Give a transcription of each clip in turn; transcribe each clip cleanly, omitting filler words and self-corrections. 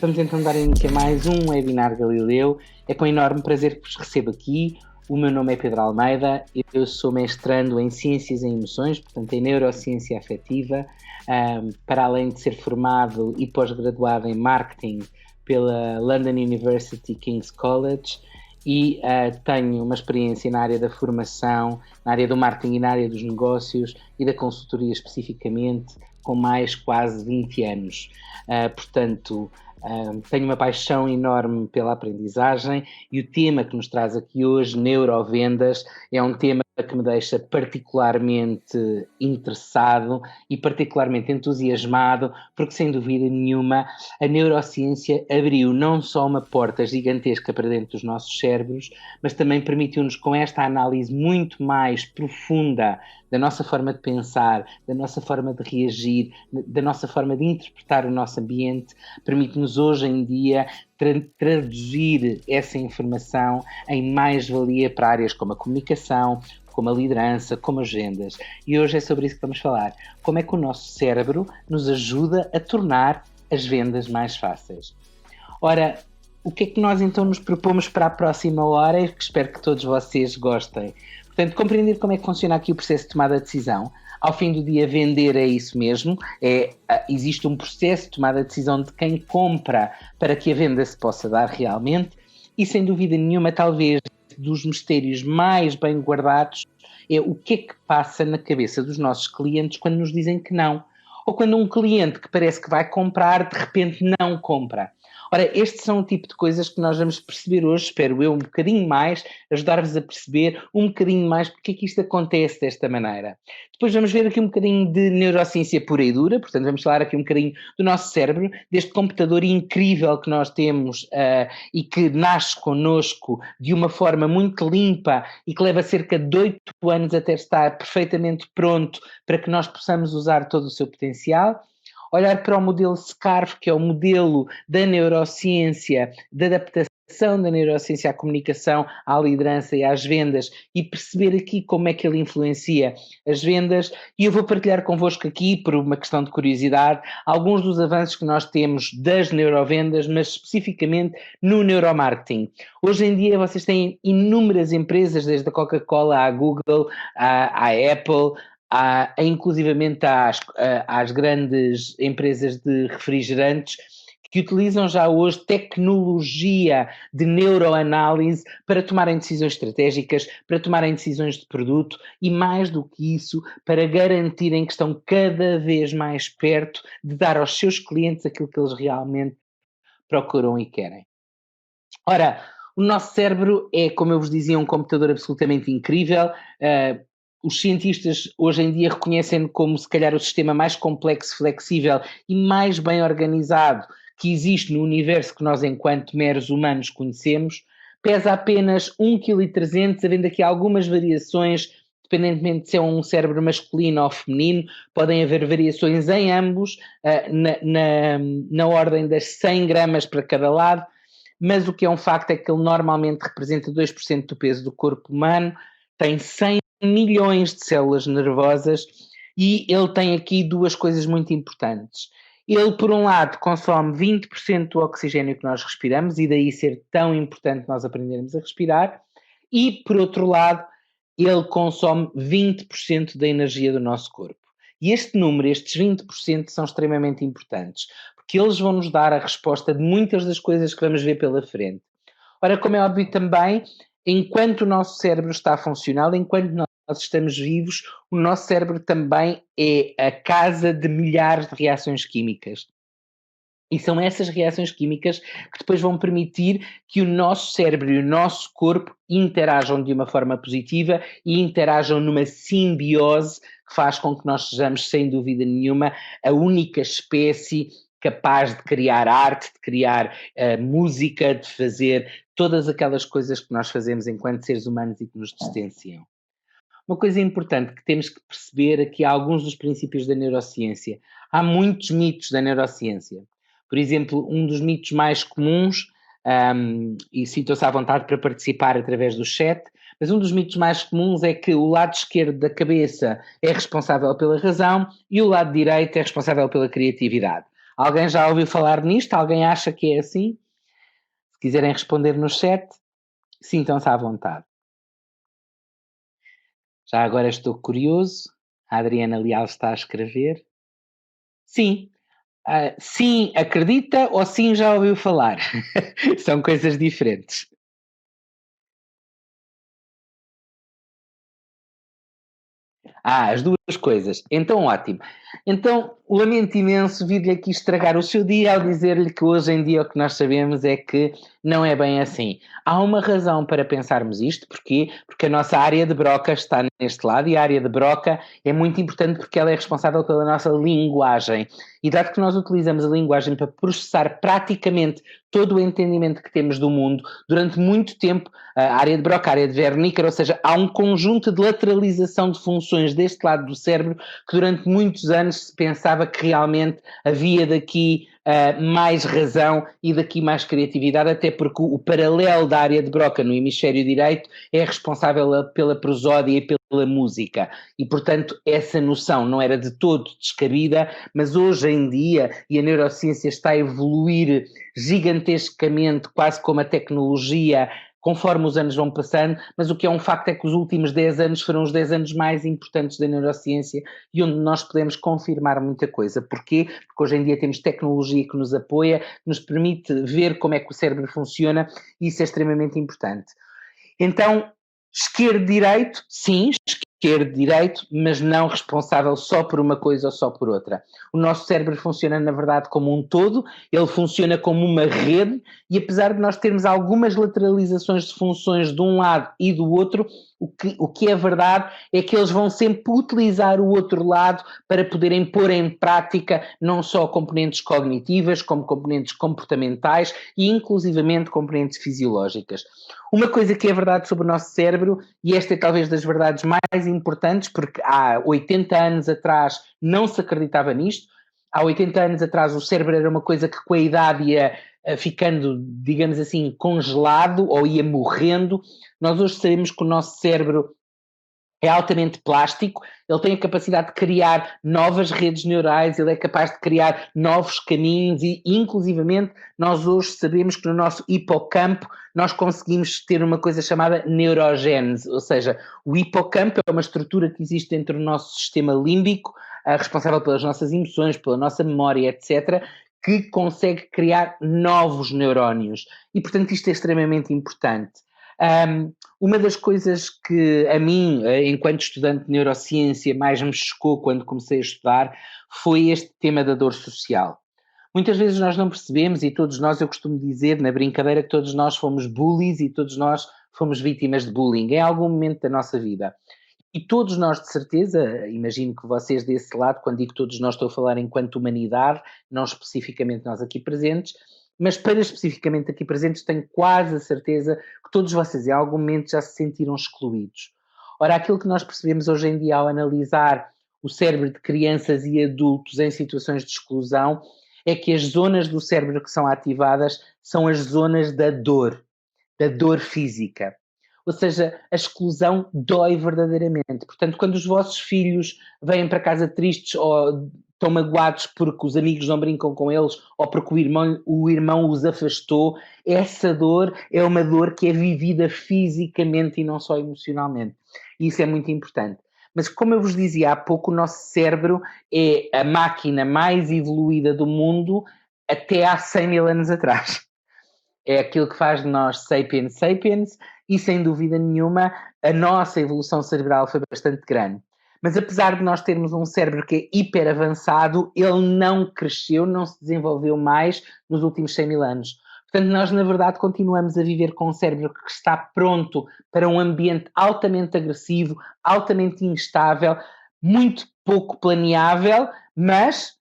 Vamos então dar início a mais um webinar Galileu. É com enorme prazer que vos recebo aqui. O meu nome é Pedro Almeida, eu sou mestrando em Ciências e Emoções, portanto em Neurociência Afetiva, para além de ser formado e pós-graduado em Marketing pela London University King's College, e tenho uma experiência na área da formação, na área do marketing e na área dos negócios e da consultoria especificamente, com mais quase 20 anos. Portanto, tenho uma paixão enorme pela aprendizagem e o tema que nos traz aqui hoje, neurovendas, é um tema que me deixa particularmente interessado e particularmente entusiasmado, porque sem dúvida nenhuma a neurociência abriu não só uma porta gigantesca para dentro dos nossos cérebros, mas também permitiu-nos, com esta análise muito mais profunda da nossa forma de pensar, da nossa forma de reagir, da nossa forma de interpretar o nosso ambiente, permite-nos hoje em dia traduzir essa informação em mais-valia para áreas como a comunicação, como a liderança, como as vendas. E hoje é sobre isso que vamos falar. Como é que o nosso cérebro nos ajuda a tornar as vendas mais fáceis? Ora, o que é que nós então nos propomos para a próxima hora e que espero que todos vocês gostem? Portanto, compreender como é que funciona aqui o processo de tomada de decisão. Ao fim do dia, vender é isso mesmo. Existe um processo de tomada de decisão de quem compra para que a venda se possa dar realmente e, sem dúvida nenhuma, talvez dos mistérios mais bem guardados é o que é que passa na cabeça dos nossos clientes quando nos dizem que não. Ou quando um cliente que parece que vai comprar, de repente não compra. Ora, estes são o tipo de coisas que nós vamos perceber hoje, espero eu, um bocadinho mais, ajudar-vos a perceber um bocadinho mais porque é que isto acontece desta maneira. Depois vamos ver aqui um bocadinho de neurociência pura e dura, portanto vamos falar aqui um bocadinho do nosso cérebro, deste computador incrível que nós temos e que nasce connosco de uma forma muito limpa e que leva cerca de 8 anos até estar perfeitamente pronto para que nós possamos usar todo o seu potencial. Olhar para o modelo SCARF, que é o modelo da neurociência, da adaptação da neurociência à comunicação, à liderança e às vendas, e perceber aqui como é que ele influencia as vendas. E eu vou partilhar convosco aqui, por uma questão de curiosidade, alguns dos avanços que nós temos das neurovendas, mas especificamente no neuromarketing. Hoje em dia vocês têm inúmeras empresas, desde a Coca-Cola à Google, à Apple, inclusivamente às grandes empresas de refrigerantes que utilizam já hoje tecnologia de neuroanálise para tomarem decisões estratégicas, para tomarem decisões de produto e, mais do que isso, para garantirem que estão cada vez mais perto de dar aos seus clientes aquilo que eles realmente procuram e querem. Ora, o nosso cérebro é, como eu vos dizia, um computador absolutamente incrível. Os cientistas hoje em dia reconhecem como se calhar o sistema mais complexo, flexível e mais bem organizado que existe no universo que nós enquanto meros humanos conhecemos. Pesa apenas 1,3 kg, havendo aqui algumas variações, independentemente de se é um cérebro masculino ou feminino, podem haver variações em ambos, na ordem das 100 gramas para cada lado, mas o que é um facto é que ele normalmente representa 2% do peso do corpo humano, tem 100 milhões de células nervosas e ele tem aqui duas coisas muito importantes. Ele, por um lado, consome 20% do oxigênio que nós respiramos e daí ser tão importante nós aprendermos a respirar e, por outro lado, ele consome 20% da energia do nosso corpo. E este número, estes 20%, são extremamente importantes, porque eles vão nos dar a resposta de muitas das coisas que vamos ver pela frente. Ora, como é óbvio também, enquanto o nosso cérebro está funcional, enquanto nós estamos vivos, o nosso cérebro também é a casa de milhares de reações químicas. E são essas reações químicas que depois vão permitir que o nosso cérebro e o nosso corpo interajam de uma forma positiva e interajam numa simbiose que faz com que nós sejamos, sem dúvida nenhuma, a única espécie capaz de criar arte, de criar música, de fazer todas aquelas coisas que nós fazemos enquanto seres humanos e que nos distanciam. Uma coisa importante que temos que perceber aqui há alguns dos princípios da neurociência. Há muitos mitos da neurociência. Por exemplo, um dos mitos mais comuns, e sintam-se à vontade para participar através do chat, mas um dos mitos mais comuns é que o lado esquerdo da cabeça é responsável pela razão e o lado direito é responsável pela criatividade. Alguém já ouviu falar nisto? Alguém acha que é assim? Se quiserem responder no chat, sintam-se à vontade. Já agora estou curioso. A Adriana Leal está a escrever. Sim. Sim, acredita ou sim já ouviu falar? São coisas diferentes. As duas coisas. Então, ótimo. Então, lamento imenso vir-lhe aqui estragar o seu dia ao dizer-lhe que hoje em dia o que nós sabemos é que não é bem assim. Há uma razão para pensarmos isto, porquê? Porque a nossa área de broca está neste lado e a área de broca é muito importante porque ela é responsável pela nossa linguagem. E dado que nós utilizamos a linguagem para processar praticamente todo o entendimento que temos do mundo, durante muito tempo, a área de Broca, a área de Wernicke, ou seja, há um conjunto de lateralização de funções deste lado do cérebro que durante muitos anos se pensava que realmente havia daqui mais razão e daqui mais criatividade, até porque o paralelo da área de Broca no hemisfério direito é responsável pela prosódia e pela música. E, portanto, essa noção não era de todo descabida, mas hoje em dia, e a neurociência está a evoluir gigantescamente, quase como a tecnologia, conforme os anos vão passando, mas o que é um facto é que os últimos 10 anos foram os 10 anos mais importantes da neurociência e onde nós podemos confirmar muita coisa. Porquê? Porque hoje em dia temos tecnologia que nos apoia, que nos permite ver como é que o cérebro funciona e isso é extremamente importante. Então, esquerdo-direito, sim, esquerdo-direito, mas não responsável só por uma coisa ou só por outra. O nosso cérebro funciona, na verdade, como um todo, ele funciona como uma rede, e apesar de nós termos algumas lateralizações de funções de um lado e do outro, o que é verdade é que eles vão sempre utilizar o outro lado para poderem pôr em prática não só componentes cognitivas, como componentes comportamentais e inclusivamente componentes fisiológicas. Uma coisa que é verdade sobre o nosso cérebro, e esta é talvez das verdades mais importantes, porque há 80 anos atrás não se acreditava nisto, há 80 anos atrás o cérebro era uma coisa que com a idade ia ficando, digamos assim, congelado ou ia morrendo. Nós hoje sabemos que o nosso cérebro é altamente plástico, ele tem a capacidade de criar novas redes neurais, ele é capaz de criar novos caminhos e, inclusivamente, nós hoje sabemos que no nosso hipocampo nós conseguimos ter uma coisa chamada neurogênese, ou seja, o hipocampo é uma estrutura que existe dentro do nosso sistema límbico, responsável pelas nossas emoções, pela nossa memória, etc., que consegue criar novos neurónios. E, portanto, isto é extremamente importante. Uma das coisas que a mim, enquanto estudante de neurociência, mais me chocou quando comecei a estudar foi este tema da dor social. Muitas vezes nós não percebemos, e todos nós, eu costumo dizer na brincadeira que todos nós fomos bullies e todos nós fomos vítimas de bullying em algum momento da nossa vida. E todos nós, de certeza, imagino que vocês desse lado, quando digo todos nós, estou a falar enquanto humanidade, não especificamente nós aqui presentes, mas para especificamente aqui presentes, tenho quase a certeza que todos vocês em algum momento já se sentiram excluídos. Ora, aquilo que nós percebemos hoje em dia ao analisar o cérebro de crianças e adultos em situações de exclusão é que as zonas do cérebro que são ativadas são as zonas da dor física. Ou seja, a exclusão dói verdadeiramente. Portanto, quando os vossos filhos vêm para casa tristes ou estão magoados porque os amigos não brincam com eles ou porque o irmão os afastou, essa dor é uma dor que é vivida fisicamente e não só emocionalmente. E isso é muito importante. Mas como eu vos dizia há pouco, o nosso cérebro é a máquina mais evoluída do mundo até há 100 mil anos atrás. É aquilo que faz de nós sapiens sapiens e, sem dúvida nenhuma, a nossa evolução cerebral foi bastante grande. Mas apesar de nós termos um cérebro que é hiper avançado, ele não cresceu, não se desenvolveu mais nos últimos 100 mil anos. Portanto, nós, na verdade, continuamos a viver com um cérebro que está pronto para um ambiente altamente agressivo, altamente instável, muito pouco planeável, mas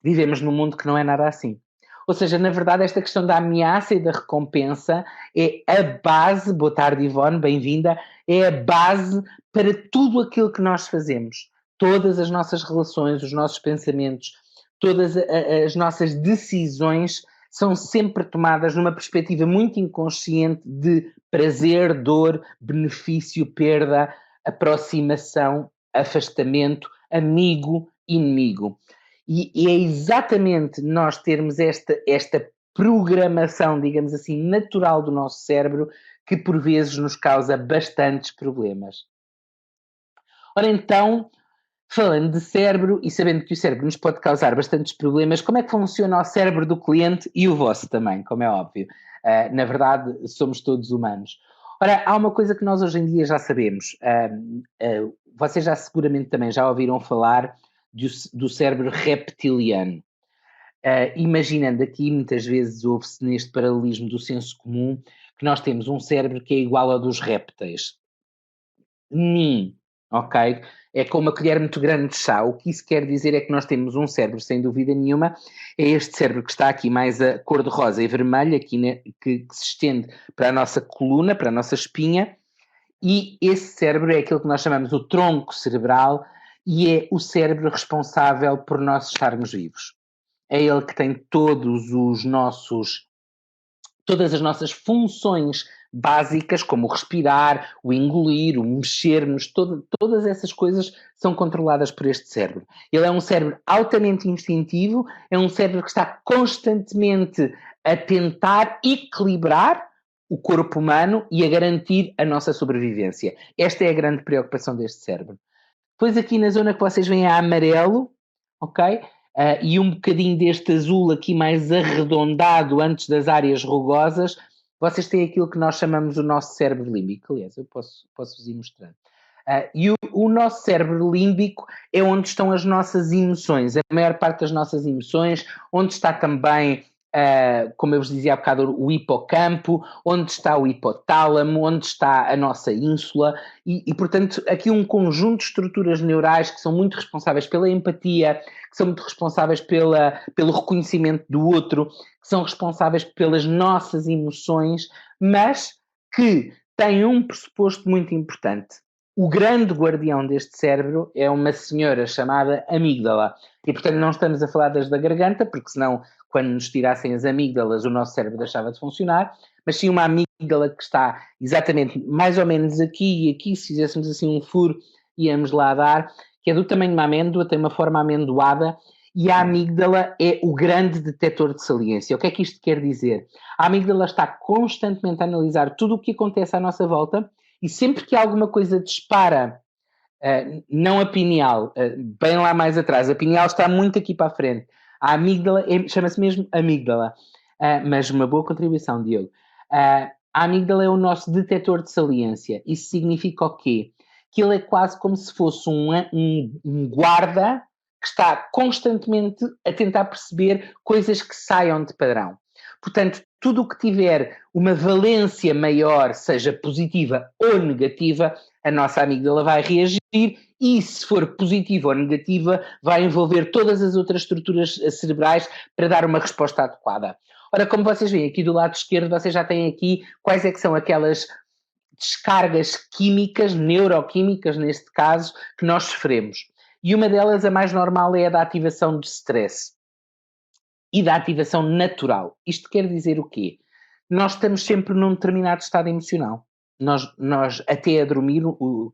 vivemos num mundo que não é nada assim. Ou seja, na verdade, esta questão da ameaça e da recompensa é a base, boa tarde Ivone, bem-vinda, é a base para tudo aquilo que nós fazemos. Todas as nossas relações, os nossos pensamentos, todas as nossas decisões são sempre tomadas numa perspectiva muito inconsciente de prazer, dor, benefício, perda, aproximação, afastamento, amigo, inimigo. E é exatamente nós termos esta programação, digamos assim, natural do nosso cérebro que por vezes nos causa bastantes problemas. Ora então, falando de cérebro e sabendo que o cérebro nos pode causar bastantes problemas, como é que funciona o cérebro do cliente e o vosso também, como é óbvio? Na verdade, somos todos humanos. Ora, há uma coisa que nós hoje em dia já sabemos. Vocês já seguramente também já ouviram falar do cérebro reptiliano. Imaginando aqui, muitas vezes ouve-se neste paralelismo do senso comum, que nós temos um cérebro que é igual ao dos répteis. Ok? É com uma colher muito grande de chá. O que isso quer dizer é que nós temos um cérebro, sem dúvida nenhuma, é este cérebro que está aqui mais a cor de rosa e vermelho, aqui que se estende para a nossa coluna, para a nossa espinha, e esse cérebro é aquilo que nós chamamos o tronco cerebral e é o cérebro responsável por nós estarmos vivos. É ele que tem todas as nossas funções básicas, como o respirar, o engolir, o mexermos, todas essas coisas são controladas por este cérebro. Ele é um cérebro altamente instintivo, é um cérebro que está constantemente a tentar equilibrar o corpo humano e a garantir a nossa sobrevivência. Esta é a grande preocupação deste cérebro. Depois aqui na zona que vocês veem é amarelo, ok? E um bocadinho deste azul aqui mais arredondado antes das áreas rugosas, vocês têm aquilo que nós chamamos o nosso cérebro límbico. Aliás, eu posso-vos ir mostrando. E o nosso cérebro límbico é onde estão as nossas emoções, a maior parte das nossas emoções, onde está também, como eu vos dizia há bocado, o hipocampo, onde está o hipotálamo, onde está a nossa ínsula, e portanto, aqui um conjunto de estruturas neurais que são muito responsáveis pela empatia, que são muito responsáveis pelo reconhecimento do outro, que são responsáveis pelas nossas emoções, mas que têm um pressuposto muito importante. O grande guardião deste cérebro é uma senhora chamada amígdala. E, portanto, não estamos a falar das da garganta, porque senão, quando nos tirassem as amígdalas, o nosso cérebro deixava de funcionar, mas sim uma amígdala que está exatamente mais ou menos aqui e aqui, se fizéssemos assim um furo, íamos lá dar, que é do tamanho de uma amêndoa, tem uma forma amendoada, e a amígdala é o grande detector de saliência. O que é que isto quer dizer? A amígdala está constantemente a analisar tudo o que acontece à nossa volta, e sempre que alguma coisa dispara, não a pineal, bem lá mais atrás, a pineal está muito aqui para a frente, a amígdala chama-se mesmo amígdala, mas uma boa contribuição, Diogo. A amígdala é o nosso detector de saliência. Isso significa o quê? Que ele é quase como se fosse um guarda que está constantemente a tentar perceber coisas que saiam de padrão. Portanto, tudo o que tiver uma valência maior, seja positiva ou negativa, a nossa amígdala vai reagir e, se for positiva ou negativa, vai envolver todas as outras estruturas cerebrais para dar uma resposta adequada. Ora, como vocês veem aqui do lado esquerdo, vocês já têm aqui quais é que são aquelas descargas químicas, neuroquímicas neste caso, que nós sofremos. E uma delas, a mais normal, é a da ativação de stress e da ativação natural. Isto quer dizer o quê? Nós estamos sempre num determinado estado emocional. Nós até a dormir,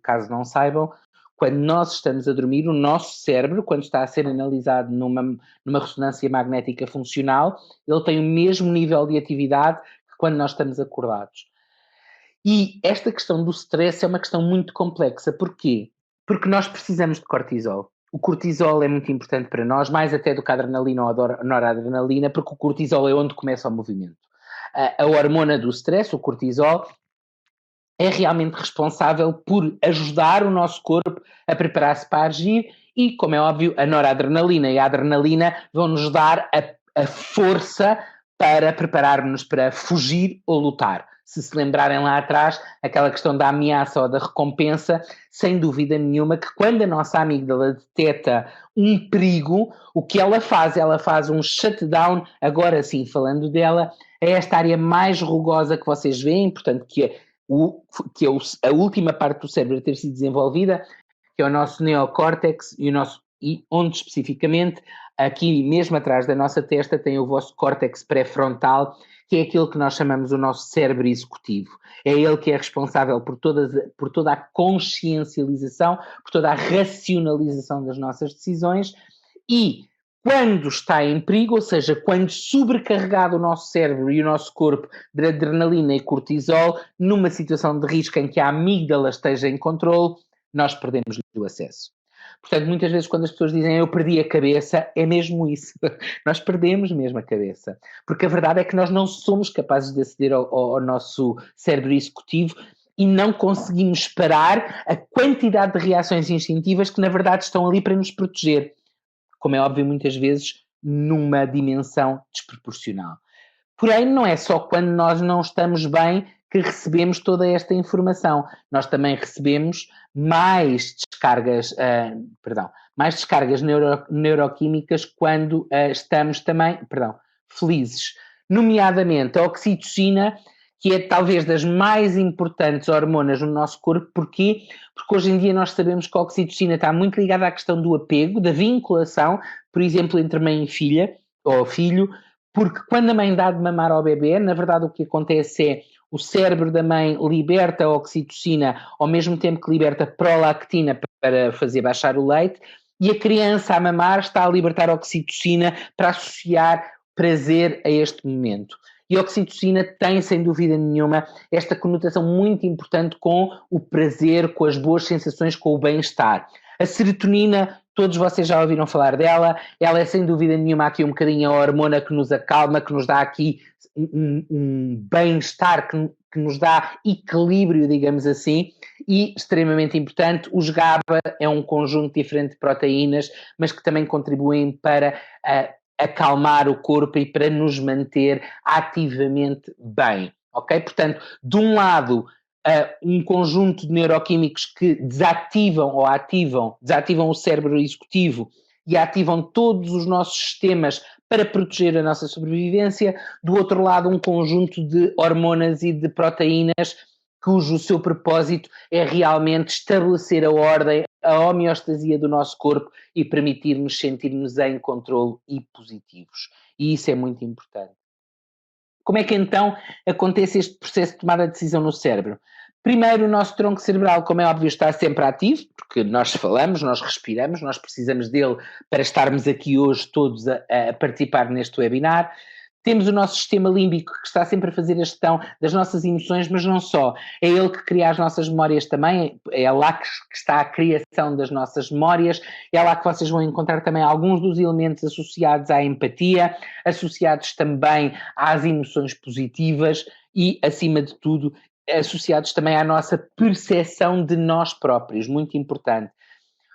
caso não saibam, quando nós estamos a dormir, o nosso cérebro, quando está a ser analisado numa ressonância magnética funcional, ele tem o mesmo nível de atividade que quando nós estamos acordados. E esta questão do stress é uma questão muito complexa. Porquê? Porque nós precisamos de cortisol. O cortisol é muito importante para nós, mais até do que a adrenalina ou a noradrenalina, porque o cortisol é onde começa o movimento. A hormona do stress, o cortisol, é realmente responsável por ajudar o nosso corpo a preparar-se para agir e, como é óbvio, a noradrenalina e a adrenalina vão-nos dar a força para preparar-nos para fugir ou lutar. Se lembrarem lá atrás, aquela questão da ameaça ou da recompensa, sem dúvida nenhuma que quando a nossa amígdala detecta um perigo, o que ela faz um shutdown, agora sim, falando dela, é esta área mais rugosa que vocês veem, portanto, que é a última parte do cérebro a ter sido desenvolvida, que é o nosso neocórtex e onde especificamente, aqui mesmo atrás da nossa testa, tem o vosso córtex pré-frontal, que é aquilo que nós chamamos o nosso cérebro executivo. É ele que é responsável por toda a consciencialização, por toda a racionalização das nossas decisões e quando está em perigo, ou seja, quando sobrecarregado o nosso cérebro e o nosso corpo de adrenalina e cortisol, numa situação de risco em que a amígdala esteja em controle, nós perdemos o acesso. Portanto, muitas vezes quando as pessoas dizem eu perdi a cabeça, é mesmo isso. Nós perdemos mesmo a cabeça. Porque a verdade é que nós não somos capazes de aceder ao nosso cérebro executivo e não conseguimos parar a quantidade de reações instintivas que na verdade estão ali para nos proteger. Como é óbvio, muitas vezes numa dimensão desproporcional. Porém, não é só quando nós não estamos bem que recebemos toda esta informação. Nós também recebemos mais descargas, mais descargas neuroquímicas quando estamos também, felizes. Nomeadamente a oxitocina, que é talvez das mais importantes hormonas no nosso corpo. Porquê? Porque hoje em dia nós sabemos que a oxitocina está muito ligada à questão do apego, da vinculação, por exemplo, entre mãe e filha, ou filho, porque quando a mãe dá de mamar ao bebê, na verdade o que acontece é o cérebro da mãe liberta a oxitocina ao mesmo tempo que liberta prolactina para fazer baixar o leite, e a criança a mamar está a libertar a oxitocina para associar prazer a este momento. E a oxitocina tem, sem dúvida nenhuma, esta conotação muito importante com o prazer, com as boas sensações, com o bem-estar. A serotonina, todos vocês já ouviram falar dela, ela é sem dúvida nenhuma aqui um bocadinho a hormona que nos acalma, que nos dá aqui um bem-estar, que nos dá equilíbrio, digamos assim, e extremamente importante, os GABA é um conjunto diferente de proteínas, mas que também contribuem para acalmar o corpo e para nos manter ativamente bem, ok? Portanto, de um lado, um conjunto de neuroquímicos que desativam o cérebro executivo e ativam todos os nossos sistemas para proteger a nossa sobrevivência. Do outro lado, um conjunto de hormonas e de proteínas cujo seu propósito é realmente estabelecer a ordem, a homeostasia do nosso corpo e permitir-nos sentir-nos em controle e positivos. E isso é muito importante. Como é que então acontece este processo de tomada de decisão no cérebro? Primeiro, o nosso tronco cerebral, como é óbvio, está sempre ativo, porque nós falamos, nós respiramos, nós precisamos dele para estarmos aqui hoje todos a participar neste webinar. Temos o nosso sistema límbico que está sempre a fazer a gestão das nossas emoções, mas não só. É ele que cria as nossas memórias também, é lá que está a criação das nossas memórias, é lá que vocês vão encontrar também alguns dos elementos associados à empatia, associados também às emoções positivas e, acima de tudo, associados também à nossa percepção de nós próprios, muito importante.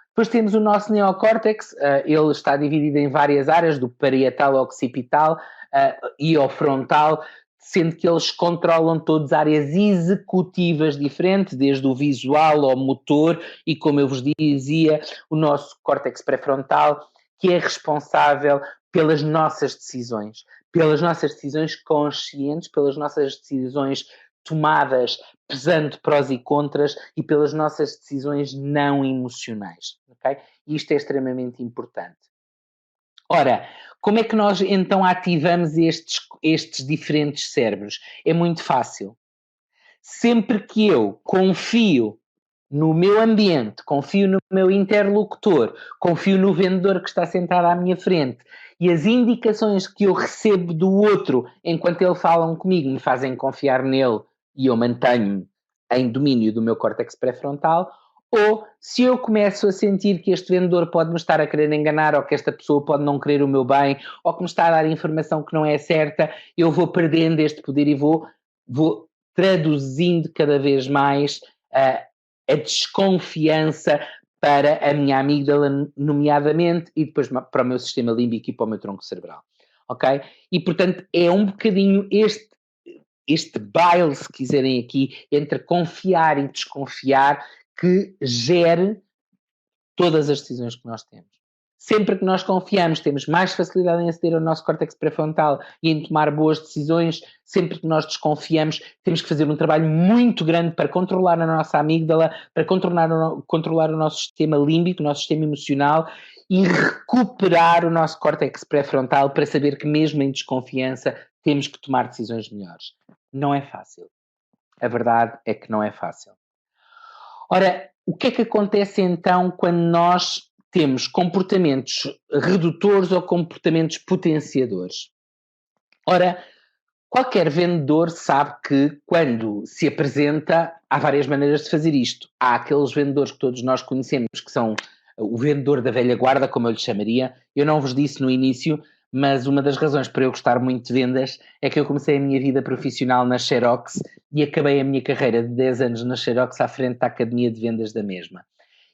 Depois temos o nosso neocórtex, ele está dividido em várias áreas, do parietal ao occipital e ao frontal, sendo que eles controlam todas áreas executivas diferentes, desde o visual ao motor e, como eu vos dizia, o nosso córtex pré-frontal, que é responsável pelas nossas decisões conscientes, pelas nossas decisões tomadas pesando prós e contras e pelas nossas decisões não emocionais, ok? Isto é extremamente importante. Ora, como é que nós então ativamos estes diferentes cérebros? É muito fácil. Sempre que eu confio no meu ambiente, confio no meu interlocutor, confio no vendedor que está sentado à minha frente e as indicações que eu recebo do outro enquanto ele fala comigo me fazem confiar nele e eu mantenho-me em domínio do meu córtex pré-frontal, ou se eu começo a sentir que este vendedor pode me estar a querer enganar, ou que esta pessoa pode não querer o meu bem, ou que me está a dar informação que não é certa, eu vou perdendo este poder e vou traduzindo cada vez mais a desconfiança para a minha amígdala, nomeadamente, e depois para o meu sistema límbico e para o meu tronco cerebral, ok? E, portanto, é um bocadinho este baile, se quiserem aqui, entre confiar e desconfiar, que gere todas as decisões que nós temos. Sempre que nós confiamos, temos mais facilidade em aceder ao nosso córtex pré-frontal e em tomar boas decisões. Sempre que nós desconfiamos, temos que fazer um trabalho muito grande para controlar a nossa amígdala, para controlar o nosso sistema límbico, o nosso sistema emocional e recuperar o nosso córtex pré-frontal para saber que mesmo em desconfiança temos que tomar decisões melhores. Não é fácil. A verdade é que não é fácil. Ora, o que é que acontece então quando nós temos comportamentos redutores ou comportamentos potenciadores. Ora, qualquer vendedor sabe que quando se apresenta, há várias maneiras de fazer isto. Há aqueles vendedores que todos nós conhecemos, que são o vendedor da velha guarda, como eu lhe chamaria. Eu não vos disse no início, mas uma das razões para eu gostar muito de vendas é que eu comecei a minha vida profissional na Xerox e acabei a minha carreira de 10 anos na Xerox à frente da Academia de Vendas da mesma.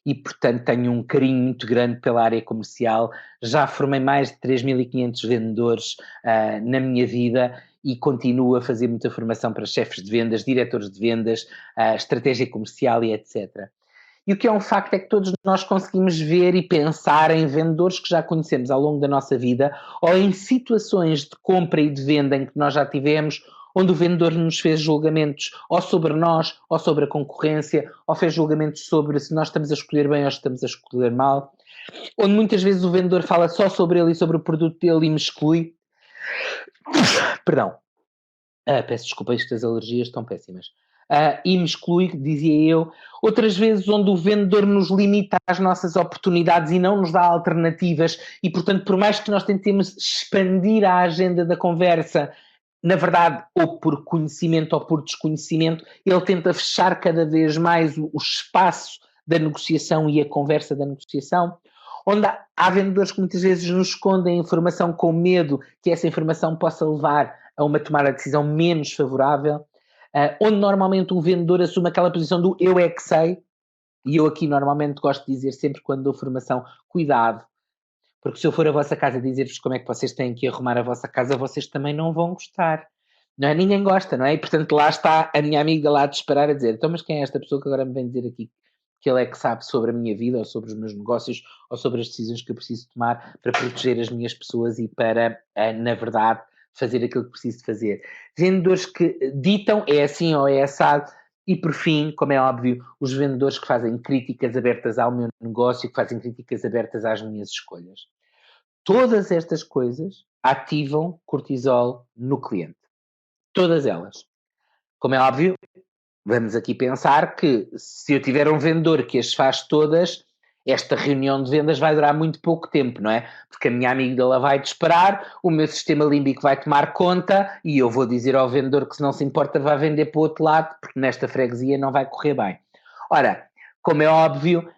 E, portanto, tenho um carinho muito grande pela área comercial. Já formei mais de 3.500 vendedores na minha vida e continuo a fazer muita formação para chefes de vendas, diretores de vendas, estratégia comercial e etc. E o que é um facto é que todos nós conseguimos ver e pensar em vendedores que já conhecemos ao longo da nossa vida ou em situações de compra e de venda em que nós já tivemos, onde o vendedor nos fez julgamentos ou sobre nós, ou sobre a concorrência, ou fez julgamentos sobre se nós estamos a escolher bem ou se estamos a escolher mal, onde muitas vezes o vendedor fala só sobre ele e sobre o produto dele e me exclui. Perdão. Peço desculpa, estas alergias estão péssimas. E me exclui, dizia eu. Outras vezes onde o vendedor nos limita às nossas oportunidades e não nos dá alternativas e, portanto, por mais que nós tentemos expandir a agenda da conversa, na verdade, ou por conhecimento ou por desconhecimento, ele tenta fechar cada vez mais o espaço da negociação e a conversa da negociação, onde há vendedores que muitas vezes nos escondem informação com medo que essa informação possa levar a uma tomada de decisão menos favorável, onde normalmente o vendedor assume aquela posição do eu é que sei, e eu aqui normalmente gosto de dizer sempre quando dou formação, cuidado, porque se eu for à vossa casa dizer-vos como é que vocês têm que arrumar a vossa casa, vocês também não vão gostar. Não é? Ninguém gosta, não é? E portanto lá está a minha amiga lá a disparar a dizer, então mas quem é esta pessoa que agora me vem dizer aqui que ele é que sabe sobre a minha vida, ou sobre os meus negócios, ou sobre as decisões que eu preciso tomar para proteger as minhas pessoas e para, na verdade, fazer aquilo que preciso de fazer. Vendedores que ditam é assim ou é assado, e por fim, como é óbvio, os vendedores que fazem críticas abertas ao meu negócio, que fazem críticas abertas às minhas escolhas. Todas estas coisas ativam cortisol no cliente. Todas elas. Como é óbvio, vamos aqui pensar que se eu tiver um vendedor que as faz todas, esta reunião de vendas vai durar muito pouco tempo, não é? Porque a minha amígdala vai disparar, o meu sistema límbico vai tomar conta e eu vou dizer ao vendedor que se não se importa vai vender para o outro lado, porque nesta freguesia não vai correr bem. Ora, como é óbvio,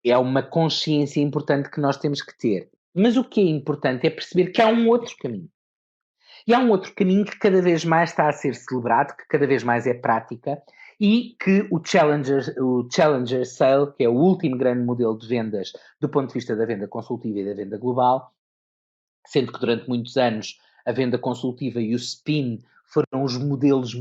é uma consciência importante que nós temos que ter. Mas o que é importante é perceber que há um outro caminho. E há um outro caminho que cada vez mais está a ser celebrado, que cada vez mais é prática, e que o Challenger Sale, que é o último grande modelo de vendas do ponto de vista da venda consultiva e da venda global, sendo que durante muitos anos a venda consultiva e o SPIN foram os modelos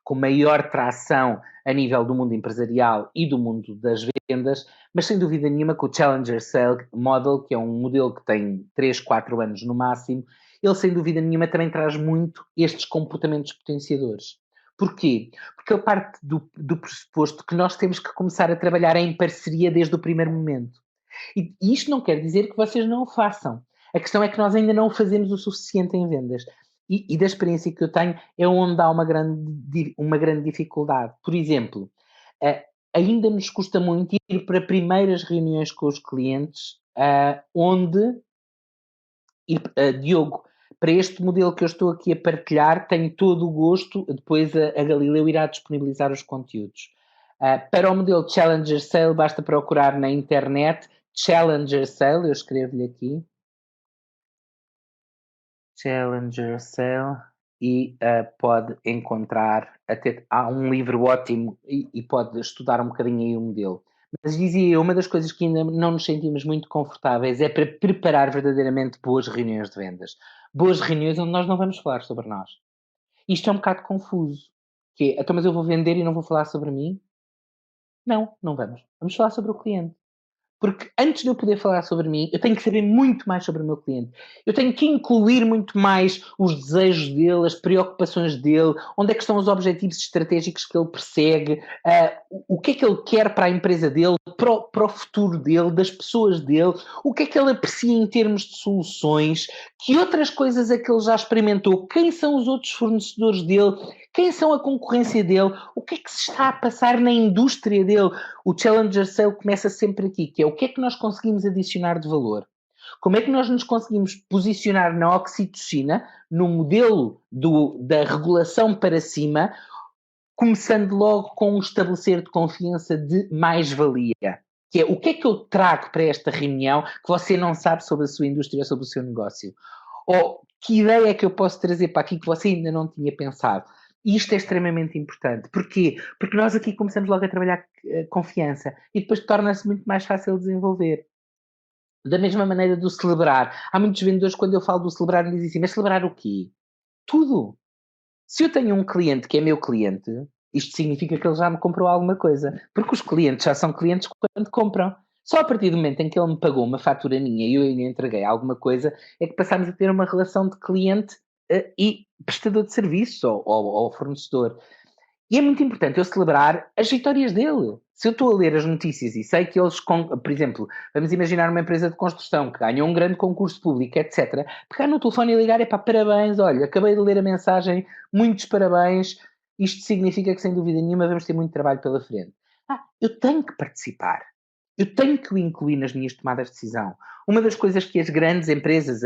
com maior tração a nível do mundo empresarial e do mundo das vendas, mas sem dúvida nenhuma que o Challenger Sale Model, que é um modelo que tem 3, 4 anos no máximo, ele sem dúvida nenhuma também traz muito estes comportamentos potenciadores. Porquê? Porque ele parte do pressuposto que nós temos que começar a trabalhar em parceria desde o primeiro momento. E isto não quer dizer que vocês não o façam. A questão é que nós ainda não o fazemos o suficiente em vendas. E da experiência que eu tenho, é onde há uma grande dificuldade. Por exemplo, ainda nos custa muito ir para primeiras reuniões com os clientes, Diogo, para este modelo que eu estou aqui a partilhar, tenho todo o gosto, depois a Galileu irá disponibilizar os conteúdos. Para o modelo Challenger Sale, basta procurar na internet Challenger Sale, eu escrevo-lhe aqui. Challenger Sale e pode encontrar, até há um livro ótimo e pode estudar um bocadinho aí o modelo. Mas dizia eu, uma das coisas que ainda não nos sentimos muito confortáveis é para preparar verdadeiramente boas reuniões de vendas. Boas reuniões onde nós não vamos falar sobre nós. Isto é um bocado confuso. Que é, então, mas eu vou vender e não vou falar sobre mim? Não, não vamos. Vamos falar sobre o cliente. Porque antes de eu poder falar sobre mim, eu tenho que saber muito mais sobre o meu cliente. Eu tenho que incluir muito mais os desejos dele, as preocupações dele, onde é que estão os objetivos estratégicos que ele persegue, o que é que ele quer para a empresa dele, para o futuro dele, das pessoas dele, o que é que ele aprecia em termos de soluções, que outras coisas é que ele já experimentou, quem são os outros fornecedores dele, Quem são a concorrência dele? O que é que se está a passar na indústria dele? O Challenger Sale começa sempre aqui, que é o que é que nós conseguimos adicionar de valor? Como é que nós nos conseguimos posicionar na oxitocina, no modelo da regulação para cima, começando logo com um estabelecer de confiança de mais-valia? Que é, o que é que eu trago para esta reunião que você não sabe sobre a sua indústria ou sobre o seu negócio? Ou que ideia é que eu posso trazer para aqui que você ainda não tinha pensado? E isto é extremamente importante. Porquê? Porque nós aqui começamos logo a trabalhar confiança e depois torna-se muito mais fácil desenvolver. Da mesma maneira do celebrar. Há muitos vendedores, quando eu falo do celebrar, me dizem assim, mas celebrar o quê? Tudo. Se eu tenho um cliente que é meu cliente, isto significa que ele já me comprou alguma coisa. Porque os clientes já são clientes quando compram. Só a partir do momento em que ele me pagou uma fatura minha e eu lhe entreguei alguma coisa, é que passamos a ter uma relação de cliente e prestador de serviço ou fornecedor. E é muito importante eu celebrar as vitórias dele. Se eu estou a ler as notícias e sei que eles, por exemplo, vamos imaginar uma empresa de construção que ganhou um grande concurso público, etc. Pegar no telefone e ligar, parabéns, olha, acabei de ler a mensagem, muitos parabéns, isto significa que sem dúvida nenhuma vamos ter muito trabalho pela frente. Eu tenho que participar. Eu tenho que o incluir nas minhas tomadas de decisão. Uma das coisas que as grandes empresas,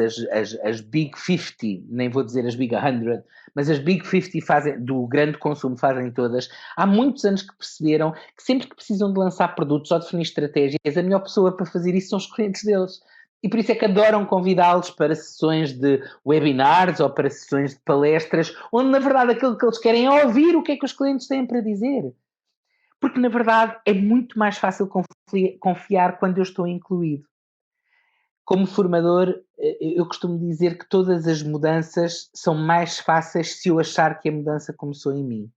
as Big 50, nem vou dizer as Big 100, mas as Big 50 fazem, do grande consumo fazem todas, há muitos anos que perceberam que sempre que precisam de lançar produtos ou definir estratégias, a melhor pessoa para fazer isso são os clientes deles. E por isso é que adoram convidá-los para sessões de webinars ou para sessões de palestras, onde na verdade aquilo que eles querem é ouvir o que é que os clientes têm para dizer. Porque, na verdade, é muito mais fácil confiar quando eu estou incluído. Como formador, eu costumo dizer que todas as mudanças são mais fáceis se eu achar que a mudança começou em mim.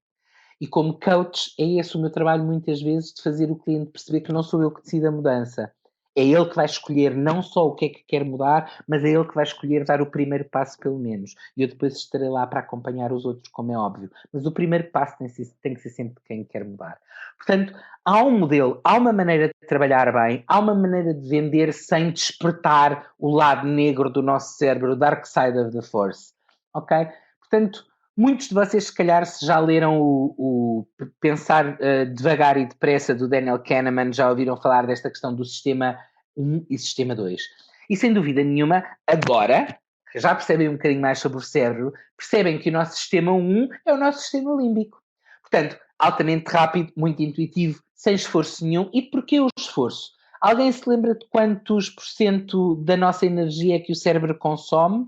E como coach, é esse o meu trabalho muitas vezes, de fazer o cliente perceber que não sou eu que decido a mudança. É ele que vai escolher não só o que é que quer mudar, mas é ele que vai escolher dar o primeiro passo, pelo menos. E eu depois estarei lá para acompanhar os outros, como é óbvio. Mas o primeiro passo tem que ser sempre quem quer mudar. Portanto, há um modelo, há uma maneira de trabalhar bem, há uma maneira de vender sem despertar o lado negro do nosso cérebro, o dark side of the force. Ok? Portanto, muitos de vocês, se calhar, se já leram o Pensar Devagar e Depressa, do Daniel Kahneman, já ouviram falar desta questão do sistema 1 e sistema 2. E, sem dúvida nenhuma, agora, que já percebem um bocadinho mais sobre o cérebro, percebem que o nosso sistema 1 é o nosso sistema límbico. Portanto, altamente rápido, muito intuitivo, sem esforço nenhum. E porquê o esforço? Alguém se lembra de quantos % da nossa energia é que o cérebro consome?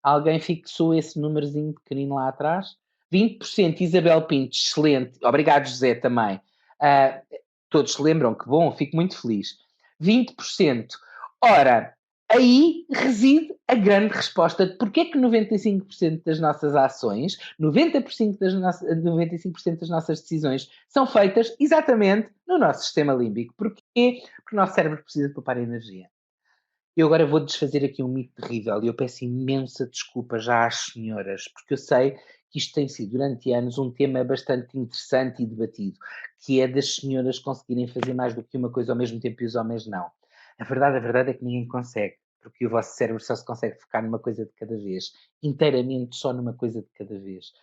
Alguém fixou esse númerozinho pequenino lá atrás? 20%, Isabel Pinto, excelente. Obrigado, José, também. Todos se lembram, que bom, fico muito feliz. 20%. Ora, aí reside a grande resposta de porque é que 95% das nossas ações, 95% das nossas decisões são feitas exatamente no nosso sistema límbico. Porquê? Porque o nosso cérebro precisa de poupar energia. Eu agora vou desfazer aqui um mito terrível e eu peço imensa desculpa já às senhoras, porque eu sei que isto tem sido durante anos um tema bastante interessante e debatido, que é das senhoras conseguirem fazer mais do que uma coisa ao mesmo tempo e os homens não. A verdade é que ninguém consegue, porque o vosso cérebro só se consegue focar numa coisa de cada vez, inteiramente só numa coisa de cada vez.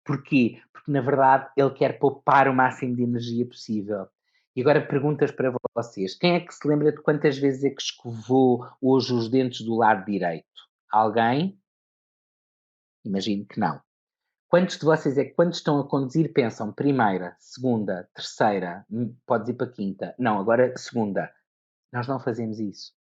Porquê? Porque, na verdade, ele quer poupar o máximo de energia possível. E agora perguntas para vocês. Quem é que se lembra de quantas vezes é que escovou hoje os dentes do lado direito? Alguém? Imagino que não. Quantos de vocês é que, quando estão a conduzir, pensam primeira, segunda, terceira, podes ir para quinta? Não, agora segunda. Nós não fazemos isso.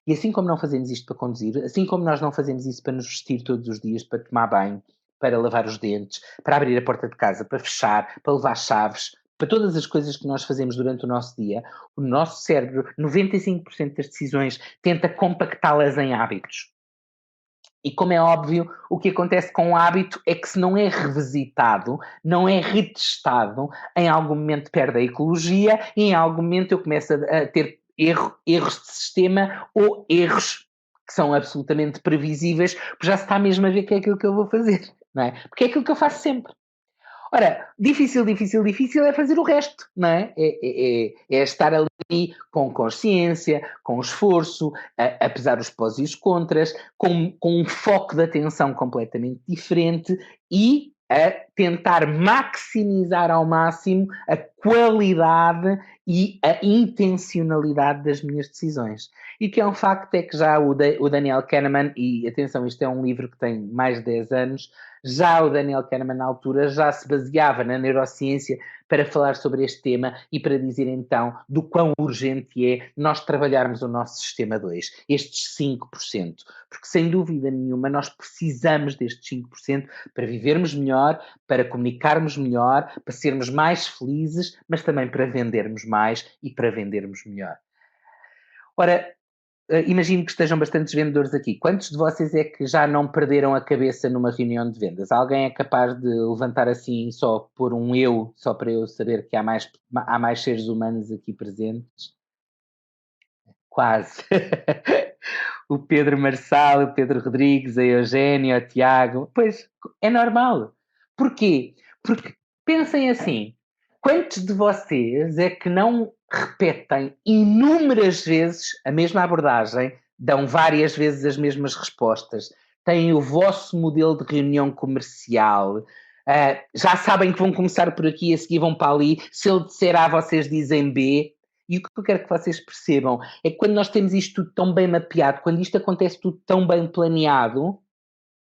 E assim como não fazemos isto para conduzir, assim como nós não fazemos isso para nos vestir todos os dias, para tomar banho, para lavar os dentes, para abrir a porta de casa, para fechar, para levar chaves, para todas as coisas que nós fazemos durante o nosso dia, o nosso cérebro, 95% das decisões, tenta compactá-las em hábitos. E como é óbvio, o que acontece com o hábito é que se não é revisitado, não é retestado, em algum momento perde a ecologia e em algum momento eu começo a ter erros de sistema ou erros que são absolutamente previsíveis, porque já se está mesmo a ver que é aquilo que eu vou fazer, não é? Porque é aquilo que eu faço sempre. Ora, difícil é fazer o resto, não é? É estar ali com consciência, com esforço, a pesar os pós e os contras, com um foco de atenção completamente diferente e a tentar maximizar ao máximo a qualidade e a intencionalidade das minhas decisões. E o que é um facto é que já o Daniel Kahneman, e atenção, isto é um livro que tem mais de 10 anos, já o Daniel Kahneman na altura já se baseava na neurociência para falar sobre este tema e para dizer então do quão urgente é nós trabalharmos o nosso sistema 2, estes 5%, porque sem dúvida nenhuma nós precisamos destes 5% para vivermos melhor, para comunicarmos melhor, para sermos mais felizes, mas também para vendermos mais e para vendermos melhor. Ora, imagino que estejam bastantes vendedores aqui. Quantos de vocês é que já não perderam a cabeça numa reunião de vendas? Alguém é capaz de levantar assim só por um eu, só para eu saber que há mais seres humanos aqui presentes? Quase. O Pedro Marçal, o Pedro Rodrigues, a Eugénia, o Tiago. Pois, é normal. Porquê? Porque pensem assim, quantos de vocês é que não repetem inúmeras vezes a mesma abordagem, dão várias vezes as mesmas respostas, têm o vosso modelo de reunião comercial, já sabem que vão começar por aqui e a seguir vão para ali, se ele disser A, vocês dizem B. E o que eu quero que vocês percebam é que quando nós temos isto tudo tão bem mapeado, quando isto acontece tudo tão bem planeado,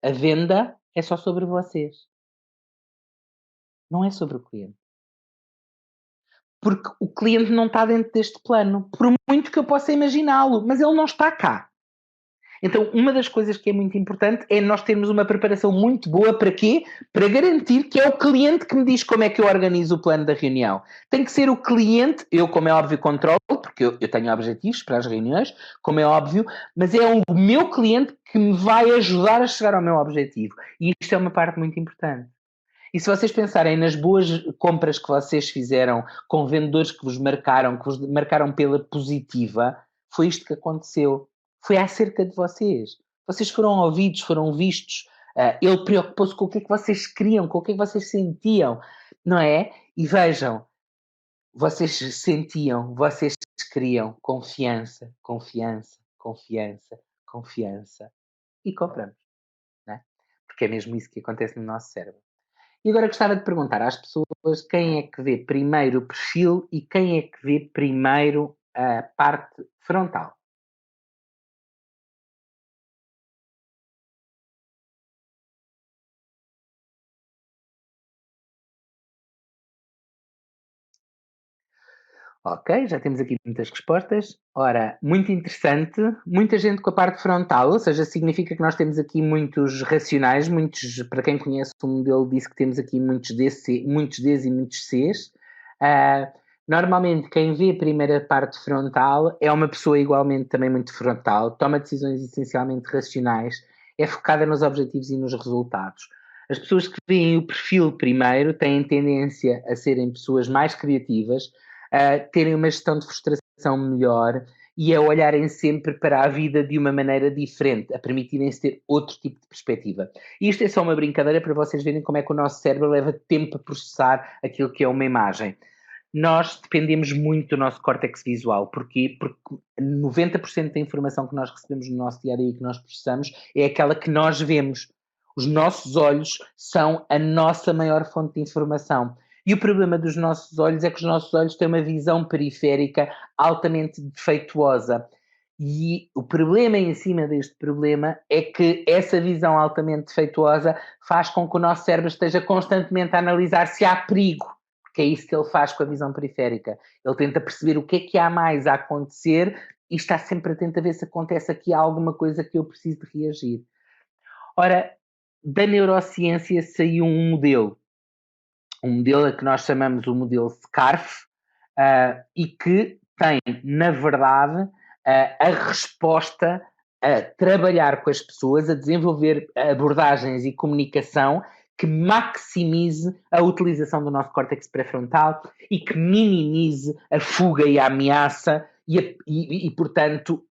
a venda é só sobre vocês. Não é sobre o cliente. Porque o cliente não está dentro deste plano. Por muito que eu possa imaginá-lo, mas ele não está cá. Então, uma das coisas que é muito importante é nós termos uma preparação muito boa para quê? Para garantir que é o cliente que me diz como é que eu organizo o plano da reunião. Tem que ser o cliente, eu, como é óbvio, controlo, porque eu tenho objetivos para as reuniões, como é óbvio, mas é o meu cliente que me vai ajudar a chegar ao meu objetivo. E isto é uma parte muito importante. E se vocês pensarem nas boas compras que vocês fizeram com vendedores que vos marcaram pela positiva, foi isto que aconteceu. Foi acerca de vocês. Vocês foram ouvidos, foram vistos. Ele preocupou-se com o que é que vocês queriam, com o que é que vocês sentiam, não é? E vejam, vocês sentiam, vocês queriam confiança, confiança, confiança, confiança. E compramos, não é? Porque é mesmo isso que acontece no nosso cérebro. E agora gostava de perguntar às pessoas quem é que vê primeiro o perfil e quem é que vê primeiro a parte frontal. Ok, já temos aqui muitas respostas. Ora, muito interessante, muita gente com a parte frontal, ou seja, significa que nós temos aqui muitos racionais, para quem conhece o modelo, diz que temos aqui muitos Ds e muitos Cs. Normalmente, quem vê a primeira parte frontal é uma pessoa igualmente também muito frontal, toma decisões essencialmente racionais, é focada nos objetivos e nos resultados. As pessoas que veem o perfil primeiro têm tendência a serem pessoas mais criativas, a terem uma gestão de frustração melhor e a olharem sempre para a vida de uma maneira diferente, a permitirem-se ter outro tipo de perspectiva. E isto é só uma brincadeira para vocês verem como é que o nosso cérebro leva tempo a processar aquilo que é uma imagem. Nós dependemos muito do nosso córtex visual. Porquê? Porque 90% da informação que nós recebemos no nosso dia a dia e que nós processamos é aquela que nós vemos. Os nossos olhos são a nossa maior fonte de informação. E o problema dos nossos olhos é que os nossos olhos têm uma visão periférica altamente defeituosa. E o problema em cima deste problema é que essa visão altamente defeituosa faz com que o nosso cérebro esteja constantemente a analisar se há perigo, porque é isso que ele faz com a visão periférica. Ele tenta perceber o que há mais a acontecer e está sempre atento a ver se acontece aqui alguma coisa que eu preciso de reagir. Ora, da neurociência saiu um modelo a que nós chamamos o modelo SCARF, e que tem, na verdade, a resposta a trabalhar com as pessoas, a desenvolver abordagens e comunicação que maximize a utilização do nosso córtex pré-frontal e que minimize a fuga e a ameaça e portanto,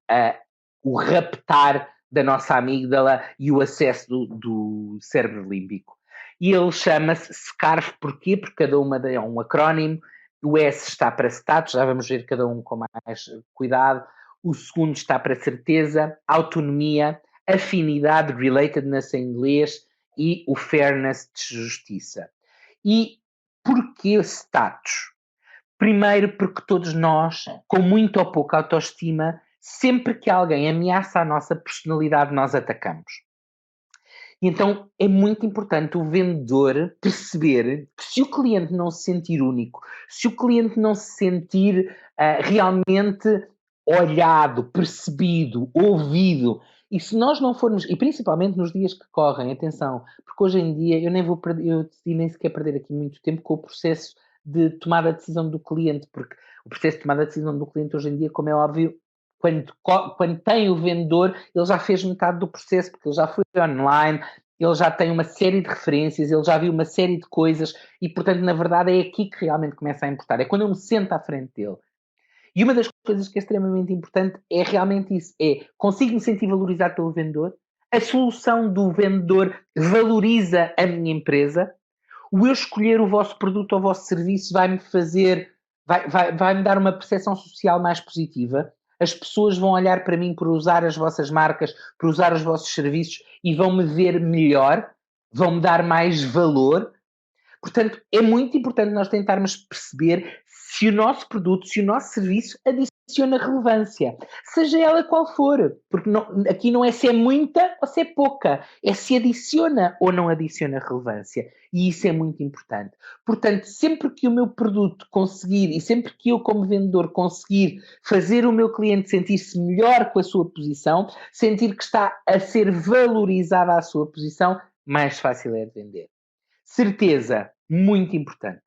o raptar da nossa amígdala e o acesso do cérebro límbico. E ele chama-se SCARF, porquê? Porque cada uma é um acrónimo. O S está para status, já vamos ver cada um com mais cuidado. O segundo está para certeza, autonomia, afinidade, relatedness em inglês, e o fairness de justiça. E porquê status? Primeiro porque todos nós, com muito ou pouca autoestima, sempre que alguém ameaça a nossa personalidade, nós atacamos. E então é muito importante o vendedor perceber que se o cliente não se sentir único, se o cliente não se sentir realmente olhado, percebido, ouvido, e se nós não formos, e principalmente nos dias que correm, atenção, porque hoje em dia eu decidi nem sequer perder aqui muito tempo com o processo de tomar a decisão do cliente, porque o processo de tomar a decisão do cliente hoje em dia, como é óbvio, quando tem o vendedor, ele já fez metade do processo, porque ele já foi online, ele já tem uma série de referências, ele já viu uma série de coisas e, portanto, na verdade, é aqui que realmente começa a importar. É quando eu me sento à frente dele. E uma das coisas que é extremamente importante é realmente isso. Consigo me sentir valorizado pelo vendedor? A solução do vendedor valoriza a minha empresa? O eu escolher o vosso produto ou o vosso serviço vai-me vai-me dar uma percepção social mais positiva? As pessoas vão olhar para mim por usar as vossas marcas, por usar os vossos serviços e vão-me ver melhor? Vão-me dar mais valor? Portanto, é muito importante nós tentarmos perceber se o nosso produto, se o nosso serviço adiciona relevância, seja ela qual for, porque aqui não é se é muita ou se é pouca, é se adiciona ou não adiciona relevância, e isso é muito importante. Portanto, sempre que o meu produto conseguir, e sempre que eu como vendedor conseguir fazer o meu cliente sentir-se melhor com a sua posição, sentir que está a ser valorizada a sua posição, mais fácil é de vender. Certeza, muito importante.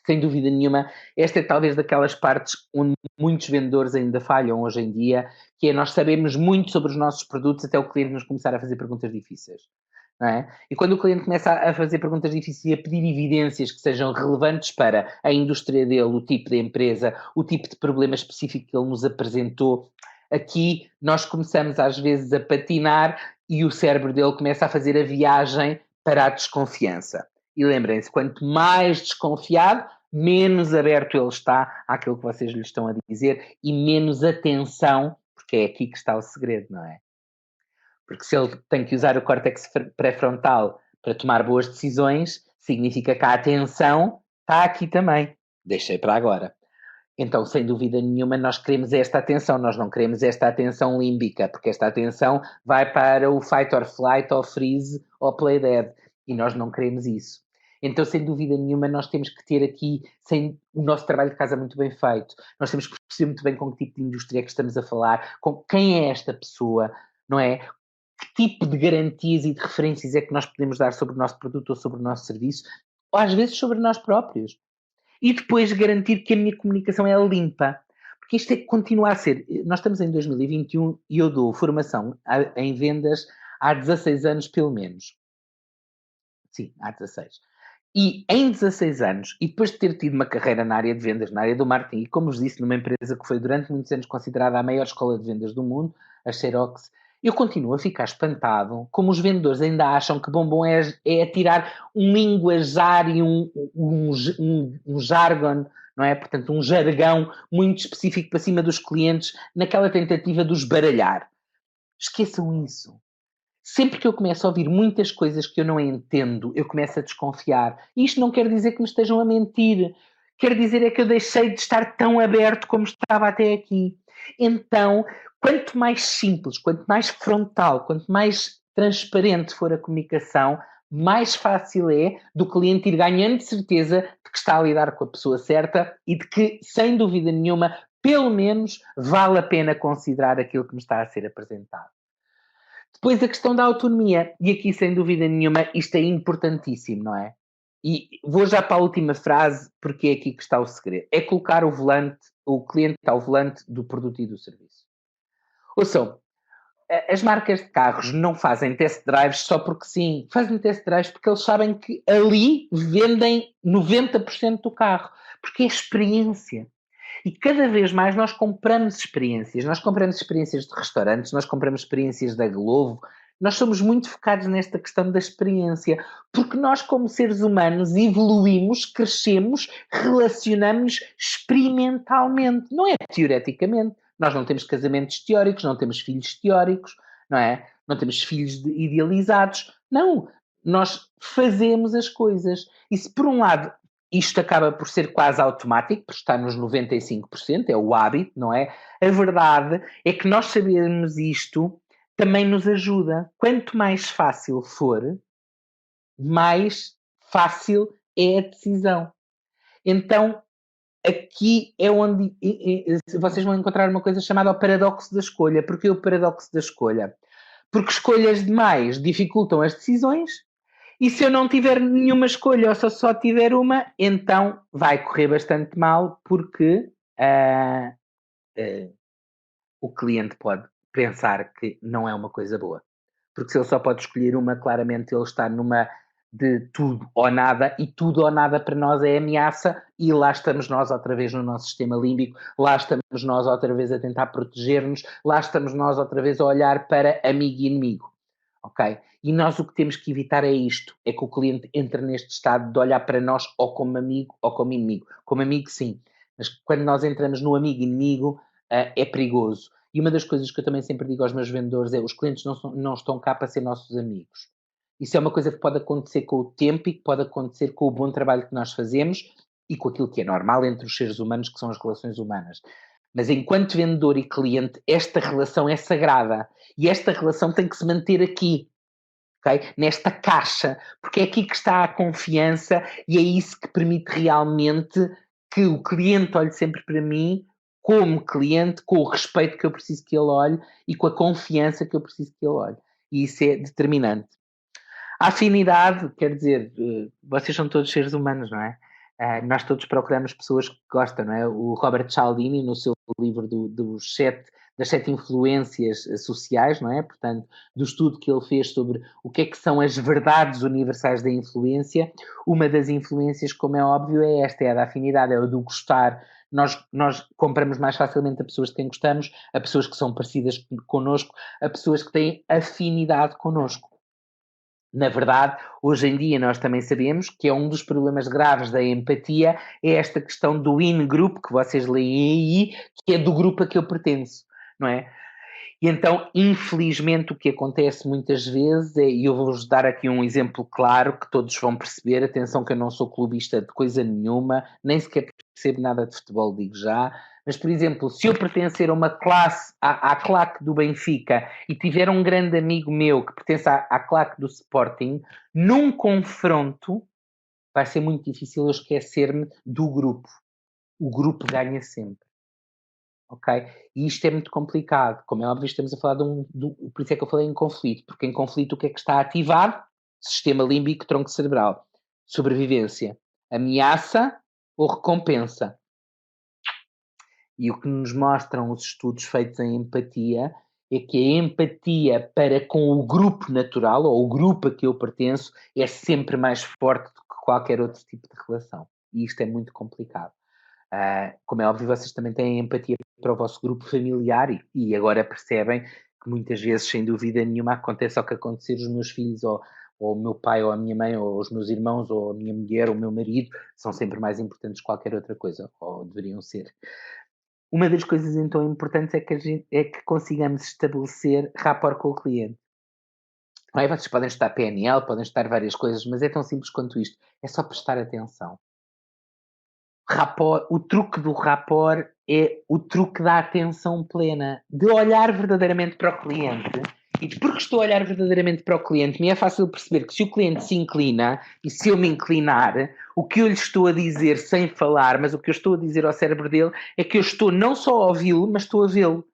Sem dúvida nenhuma, esta é talvez daquelas partes onde muitos vendedores ainda falham hoje em dia, que é nós sabemos muito sobre os nossos produtos até o cliente nos começar a fazer perguntas difíceis. Não é? E quando o cliente começa a fazer perguntas difíceis e a pedir evidências que sejam relevantes para a indústria dele, o tipo de empresa, o tipo de problema específico que ele nos apresentou, aqui nós começamos às vezes a patinar e o cérebro dele começa a fazer a viagem para a desconfiança. E lembrem-se, quanto mais desconfiado, menos aberto ele está àquilo que vocês lhe estão a dizer e menos atenção, porque é aqui que está o segredo, não é? Porque se ele tem que usar o córtex pré-frontal para tomar boas decisões, significa que a atenção está aqui também. Deixei para agora. Então, sem dúvida nenhuma, nós queremos esta atenção, nós não queremos esta atenção límbica, porque esta atenção vai para o fight or flight, ou freeze, ou play dead, e nós não queremos isso. Então, sem dúvida nenhuma, nós temos que ter aqui o nosso trabalho de casa muito bem feito, nós temos que perceber muito bem com que tipo de indústria é que estamos a falar, com quem é esta pessoa, não é? Que tipo de garantias e de referências é que nós podemos dar sobre o nosso produto ou sobre o nosso serviço, ou às vezes sobre nós próprios. E depois garantir que a minha comunicação é limpa. Porque isto é que continua a ser. Nós estamos em 2021 e eu dou formação em vendas há 16 anos, pelo menos. Sim, há 16. E em 16 anos, e depois de ter tido uma carreira na área de vendas, na área do marketing, e como vos disse, numa empresa que foi durante muitos anos considerada a maior escola de vendas do mundo, a Xerox, eu continuo a ficar espantado como os vendedores ainda acham que bombom é tirar um linguajar e um jargon, não é? Portanto, um jargão muito específico para cima dos clientes naquela tentativa de os baralhar. Esqueçam isso. Sempre que eu começo a ouvir muitas coisas que eu não entendo, eu começo a desconfiar. E isto não quer dizer que me estejam a mentir. Quer dizer é que eu deixei de estar tão aberto como estava até aqui. Então, quanto mais simples, quanto mais frontal, quanto mais transparente for a comunicação, mais fácil é do cliente ir ganhando certeza de que está a lidar com a pessoa certa e de que, sem dúvida nenhuma, pelo menos vale a pena considerar aquilo que me está a ser apresentado. Depois a questão da autonomia, e aqui sem dúvida nenhuma isto é importantíssimo, não é? E vou já para a última frase, porque é aqui que está o segredo. É colocar o cliente ao volante do produto e do serviço. Ouçam, as marcas de carros não fazem test drives só porque sim. Fazem test drives porque eles sabem que ali vendem 90% do carro. Porque é experiência. E cada vez mais nós compramos experiências. Nós compramos experiências de restaurantes, nós compramos experiências da Glovo. Nós somos muito focados nesta questão da experiência, porque nós, como seres humanos, evoluímos, crescemos, relacionamos experimentalmente, não é teoreticamente. Nós não temos casamentos teóricos, não temos filhos teóricos, não é? não temos filhos idealizados. Não, nós fazemos as coisas. E se por um lado isto acaba por ser quase automático, porque está nos 95%, é o hábito, não é? A verdade é que nós sabermos isto também nos ajuda. Quanto mais fácil for, mais fácil é a decisão. Então, aqui é onde vocês vão encontrar uma coisa chamada o paradoxo da escolha. Porquê o paradoxo da escolha? Porque escolhas demais dificultam as decisões, e se eu não tiver nenhuma escolha ou se eu só tiver uma, então vai correr bastante mal, porque o cliente pode pensar que não é uma coisa boa. Porque se ele só pode escolher uma, claramente ele está numa de tudo ou nada, e tudo ou nada para nós é ameaça, e lá estamos nós outra vez no nosso sistema límbico, lá estamos nós outra vez a tentar proteger-nos, lá estamos nós outra vez a olhar para amigo e inimigo, ok? E nós o que temos que evitar é isto, é que o cliente entre neste estado de olhar para nós ou como amigo ou como inimigo. Como amigo, sim, mas quando nós entramos no amigo e inimigo, é perigoso. E uma das coisas que eu também sempre digo aos meus vendedores é: os clientes não estão cá para ser nossos amigos. Isso é uma coisa que pode acontecer com o tempo e que pode acontecer com o bom trabalho que nós fazemos e com aquilo que é normal entre os seres humanos, que são as relações humanas. Mas enquanto vendedor e cliente, esta relação é sagrada e esta relação tem que se manter aqui, okay? Nesta caixa, porque é aqui que está a confiança e é isso que permite realmente que o cliente olhe sempre para mim como cliente, com o respeito que eu preciso que ele olhe e com a confiança que eu preciso que ele olhe. E isso é determinante. A afinidade, quer dizer, vocês são todos seres humanos, não é? Nós todos procuramos pessoas que gostam, não é? O Robert Cialdini, no seu livro das 7 influências sociais, não é? Portanto, do estudo que ele fez sobre o que é que são as verdades universais da influência, uma das influências, como é óbvio, é esta, é a da afinidade, é o do gostar. Nós compramos mais facilmente a pessoas de quem gostamos, a pessoas que são parecidas connosco, a pessoas que têm afinidade connosco. Na verdade, hoje em dia nós também sabemos que é um dos problemas graves da empatia, é esta questão do in-group, que vocês leem aí, que é do grupo a que eu pertenço, não é? E então, infelizmente, o que acontece muitas vezes é, e eu vou-vos dar aqui um exemplo claro que todos vão perceber, atenção que eu não sou clubista de coisa nenhuma, nem sequer percebo nada de futebol, digo já, mas, por exemplo, se eu pertencer a uma classe, à claque do Benfica, e tiver um grande amigo meu que pertence à claque do Sporting, num confronto vai ser muito difícil eu esquecer-me do grupo. O grupo ganha sempre. Ok? E isto é muito complicado. Como é óbvio, estamos a falar por isso é que eu falei em conflito, porque em conflito o que é que está ativado? Sistema límbico, tronco cerebral. Sobrevivência. Ameaça ou recompensa. E o que nos mostram os estudos feitos em empatia é que a empatia para com o grupo natural, ou o grupo a que eu pertenço, é sempre mais forte do que qualquer outro tipo de relação. E isto é muito complicado. Como é óbvio, vocês também têm empatia para o vosso grupo familiar e agora percebem que muitas vezes, sem dúvida nenhuma, acontece ao que acontecer os meus filhos, ou o meu pai, ou a minha mãe, ou os meus irmãos, ou a minha mulher, ou o meu marido, são sempre mais importantes que qualquer outra coisa, ou deveriam ser. Uma das coisas então importantes é que consigamos estabelecer rapport com o cliente. Não é? Vocês podem estar PNL, podem estar várias coisas, mas é tão simples quanto isto. É só prestar atenção. Rapport, o truque do rapport é o truque da atenção plena, de olhar verdadeiramente para o cliente. E porque estou a olhar verdadeiramente para o cliente, me é fácil perceber que se o cliente se inclina e se eu me inclinar, o que eu lhe estou a dizer sem falar, mas o que eu estou a dizer ao cérebro dele é que eu estou não só a ouvi-lo, mas estou a vê-lo.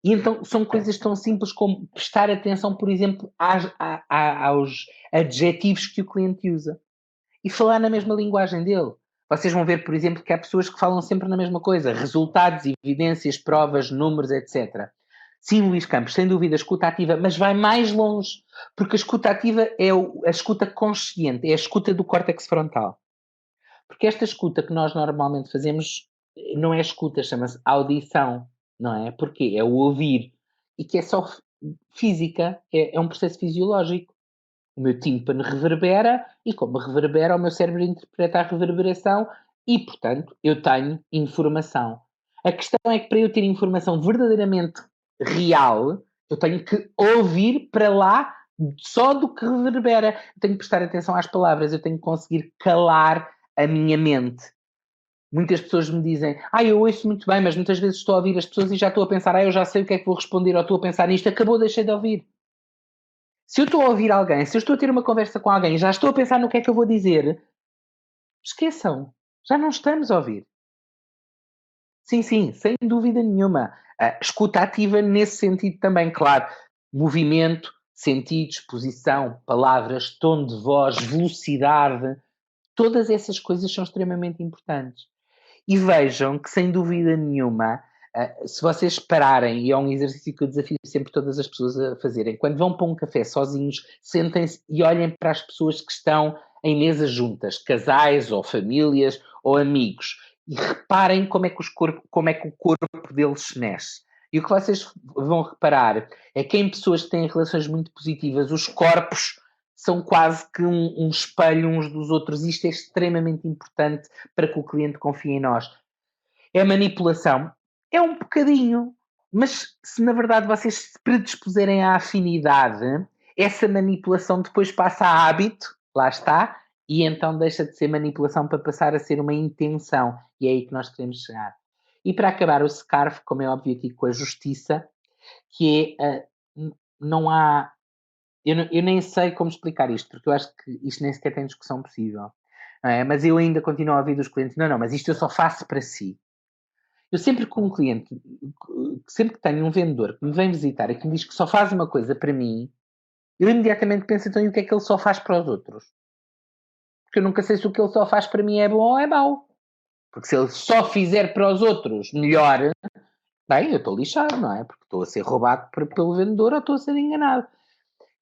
E então são coisas tão simples como prestar atenção, por exemplo, aos adjetivos que o cliente usa e falar na mesma linguagem dele. Vocês vão ver, por exemplo, que há pessoas que falam sempre na mesma coisa: resultados, evidências, provas, números, etc. Sim, Luís Campos, sem dúvida, a escuta ativa, mas vai mais longe, porque a escuta ativa é a escuta consciente, é a escuta do córtex frontal. Porque esta escuta que nós normalmente fazemos não é escuta, chama-se audição, não é? Porque é o ouvir, e que é só física, é um processo fisiológico. O meu tímpano reverbera e, como reverbera, o meu cérebro interpreta a reverberação e, portanto, eu tenho informação. A questão é que para eu ter informação verdadeiramente real, Eu tenho que ouvir para lá só do que reverbera. Eu tenho que prestar atenção às palavras, eu tenho que conseguir calar a minha mente. Muitas pessoas me dizem, eu ouço muito bem, mas muitas vezes estou a ouvir as pessoas e já estou a pensar, eu já sei o que é que vou responder, ou estou a pensar nisto, acabou, deixei de ouvir. Se eu estou a ouvir alguém, se eu estou a ter uma conversa com alguém, já estou a pensar no que é que eu vou dizer, esqueçam, já não estamos a ouvir. Sim, sem dúvida nenhuma. Escuta ativa nesse sentido também, claro. Movimento, sentidos, posição, palavras, tom de voz, velocidade, todas essas coisas são extremamente importantes. E vejam que, sem dúvida nenhuma, se vocês pararem, e é um exercício que eu desafio sempre todas as pessoas a fazerem, quando vão para um café sozinhos, sentem-se e olhem para as pessoas que estão em mesas juntas, casais ou famílias ou amigos, e reparem como é que o corpo deles se mexe. E o que vocês vão reparar é que em pessoas que têm relações muito positivas, os corpos são quase que um espelho uns dos outros. Isto é extremamente importante para que o cliente confie em nós. É manipulação? É um bocadinho. Mas se na verdade vocês se predispuserem à afinidade, essa manipulação depois passa a hábito, lá está, e então deixa de ser manipulação para passar a ser uma intenção. E é aí que nós queremos chegar. E para acabar o scarf, como é óbvio aqui com a justiça, que é, não há... Eu nem sei como explicar isto, porque eu acho que isto nem sequer tem discussão possível. Mas eu ainda continuo a ouvir dos clientes, não, mas isto eu só faço para si. Eu sempre com um cliente, sempre que tenho um vendedor que me vem visitar e que me diz que só faz uma coisa para mim, eu imediatamente penso, então, e o que é que ele só faz para os outros? Porque eu nunca sei se o que ele só faz para mim é bom ou é mau. Porque se ele só fizer para os outros melhor, bem, eu estou lixado, não é? Porque estou a ser roubado pelo vendedor ou estou a ser enganado.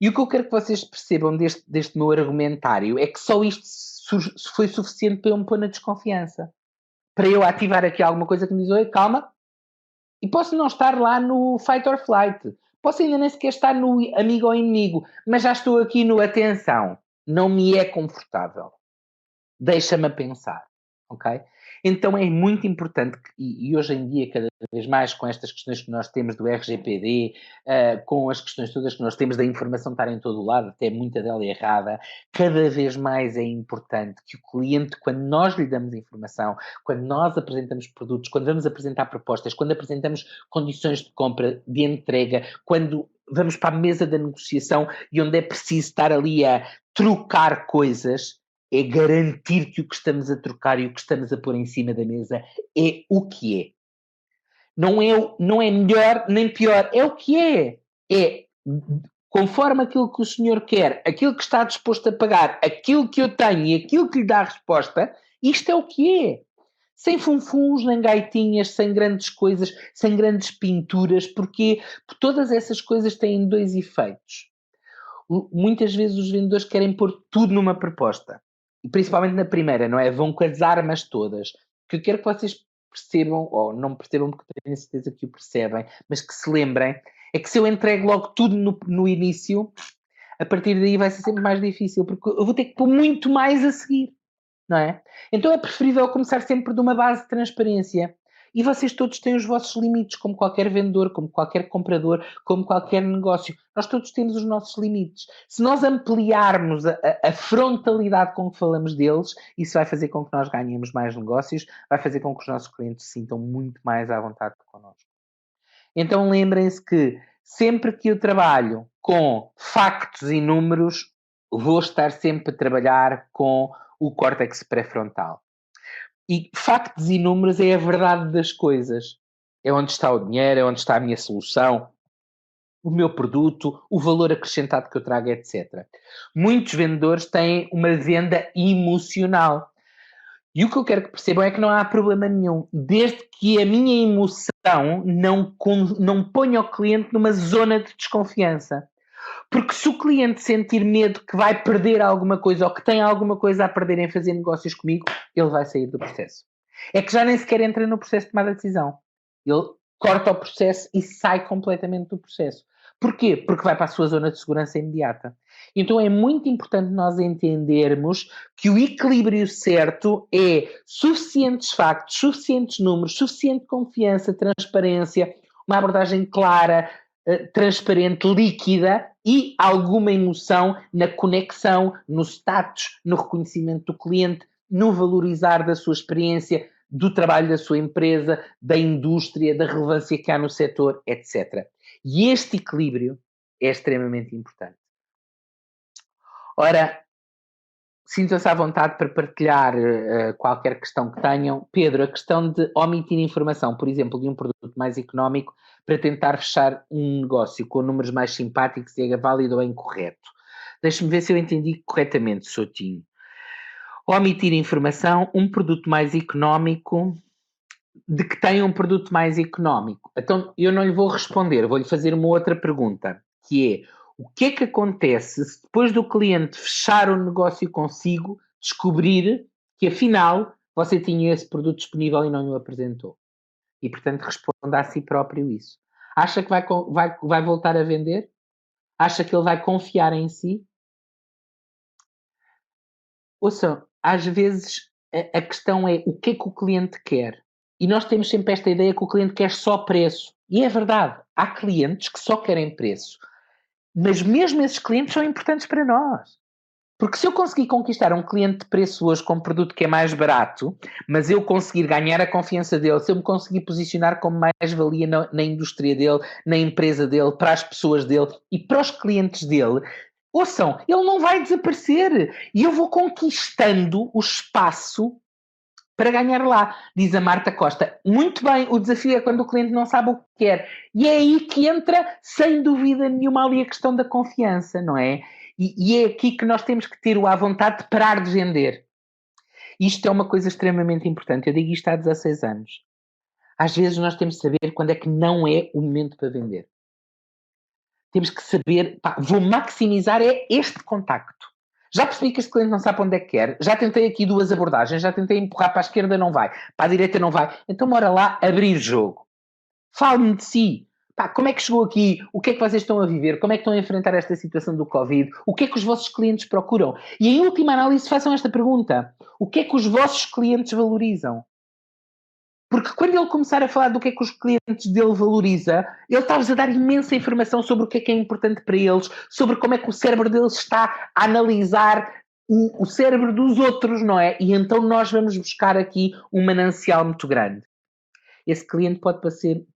E o que eu quero que vocês percebam deste meu argumentário é que só isto foi suficiente para eu me pôr na desconfiança. Para eu ativar aqui alguma coisa que me diz, oi, calma. E posso não estar lá no fight or flight. Posso ainda nem sequer estar no amigo ou inimigo. Mas já estou aqui no atenção. Não me é confortável. Deixa-me pensar. Ok? Então é muito importante, e hoje em dia, cada vez mais, com estas questões que nós temos do RGPD, com as questões todas que nós temos da informação estar em todo o lado, até muita dela errada, cada vez mais é importante que o cliente, quando nós lhe damos informação, quando nós apresentamos produtos, quando vamos apresentar propostas, quando apresentamos condições de compra, de entrega, quando vamos para a mesa da negociação e onde é preciso estar ali a trocar coisas, é garantir que o que estamos a trocar e o que estamos a pôr em cima da mesa é o que é. Não é melhor nem pior, é o que é. É conforme aquilo que o senhor quer, aquilo que está disposto a pagar, aquilo que eu tenho e aquilo que lhe dá a resposta, isto é o que é. Sem funfuns, nem gaitinhas, sem grandes coisas, sem grandes pinturas, porque todas essas coisas têm dois efeitos. Muitas vezes os vendedores querem pôr tudo numa proposta. E principalmente na primeira, não é? Vão com as armas todas. O que eu quero que vocês percebam, ou não percebam porque tenho certeza que o percebem, mas que se lembrem, é que se eu entrego logo tudo no início, a partir daí vai ser sempre mais difícil, porque eu vou ter que pôr muito mais a seguir, não é? Então é preferível começar sempre de uma base de transparência. E vocês todos têm os vossos limites, como qualquer vendedor, como qualquer comprador, como qualquer negócio. Nós todos temos os nossos limites. Se nós ampliarmos a frontalidade com que falamos deles, isso vai fazer com que nós ganhemos mais negócios, vai fazer com que os nossos clientes se sintam muito mais à vontade connosco. Então lembrem-se que sempre que eu trabalho com factos e números, vou estar sempre a trabalhar com o córtex pré-frontal. E factos e números é a verdade das coisas. É onde está o dinheiro, é onde está a minha solução, o meu produto, o valor acrescentado que eu trago, etc. Muitos vendedores têm uma venda emocional. E o que eu quero que percebam é que não há problema nenhum, desde que a minha emoção não ponha o cliente numa zona de desconfiança. Porque se o cliente sentir medo que vai perder alguma coisa ou que tem alguma coisa a perder em fazer negócios comigo, ele vai sair do processo. É que já nem sequer entra no processo de tomar a decisão. Ele corta o processo e sai completamente do processo. Porquê? Porque vai para a sua zona de segurança imediata. Então é muito importante nós entendermos que o equilíbrio certo é suficientes factos, suficientes números, suficiente confiança, transparência, uma abordagem clara, transparente, líquida e alguma emoção na conexão, no status, no reconhecimento do cliente, no valorizar da sua experiência, do trabalho da sua empresa, da indústria, da relevância que há no setor, etc. E este equilíbrio é extremamente importante. Ora, sintam-se à vontade para partilhar qualquer questão que tenham. Pedro, a questão de omitir informação, por exemplo, de um produto mais económico para tentar fechar um negócio com números mais simpáticos é válido ou incorreto? Deixe-me ver se eu entendi corretamente, Soutinho. Omitir informação, um produto mais económico, de que tenha um produto mais económico. Então, eu não lhe vou responder, vou-lhe fazer uma outra pergunta, que é, o que é que acontece se depois do cliente fechar o negócio consigo, descobrir que, afinal, você tinha esse produto disponível e não o apresentou? E, portanto, responda a si próprio isso. Acha que vai voltar a vender? Acha que ele vai confiar em si? Ouçam, às vezes a questão é o que é que o cliente quer. E nós temos sempre esta ideia que o cliente quer só preço. E é verdade, há clientes que só querem preço. Mas mesmo esses clientes são importantes para nós. Porque se eu conseguir conquistar um cliente de preço hoje com um produto que é mais barato, mas eu conseguir ganhar a confiança dele, se eu me conseguir posicionar como mais-valia na indústria dele, na empresa dele, para as pessoas dele e para os clientes dele, ouçam, ele não vai desaparecer. E eu vou conquistando o espaço para ganhar lá, diz a Marta Costa. Muito bem, o desafio é quando o cliente não sabe o que quer. E é aí que entra, sem dúvida nenhuma, ali a questão da confiança, não é? E é aqui que nós temos que ter a vontade de parar de vender. Isto é uma coisa extremamente importante. Eu digo isto há 16 anos. Às vezes nós temos de saber quando é que não é o momento para vender. Temos que saber, vou maximizar este contacto. Já percebi que este cliente não sabe para onde é que quer, já tentei aqui 2 abordagens, já tentei empurrar para a esquerda, não vai, para a direita não vai, então bora lá abrir jogo. Fale-me de si. Como é que chegou aqui? O que é que vocês estão a viver? Como é que estão a enfrentar esta situação do Covid? O que é que os vossos clientes procuram? E em última análise façam esta pergunta. O que é que os vossos clientes valorizam? Porque quando ele começar a falar do que é que os clientes dele valoriza, ele está-vos a dar imensa informação sobre o que é importante para eles, sobre como é que o cérebro deles está a analisar o cérebro dos outros, não é? E então nós vamos buscar aqui um manancial muito grande. Esse cliente pode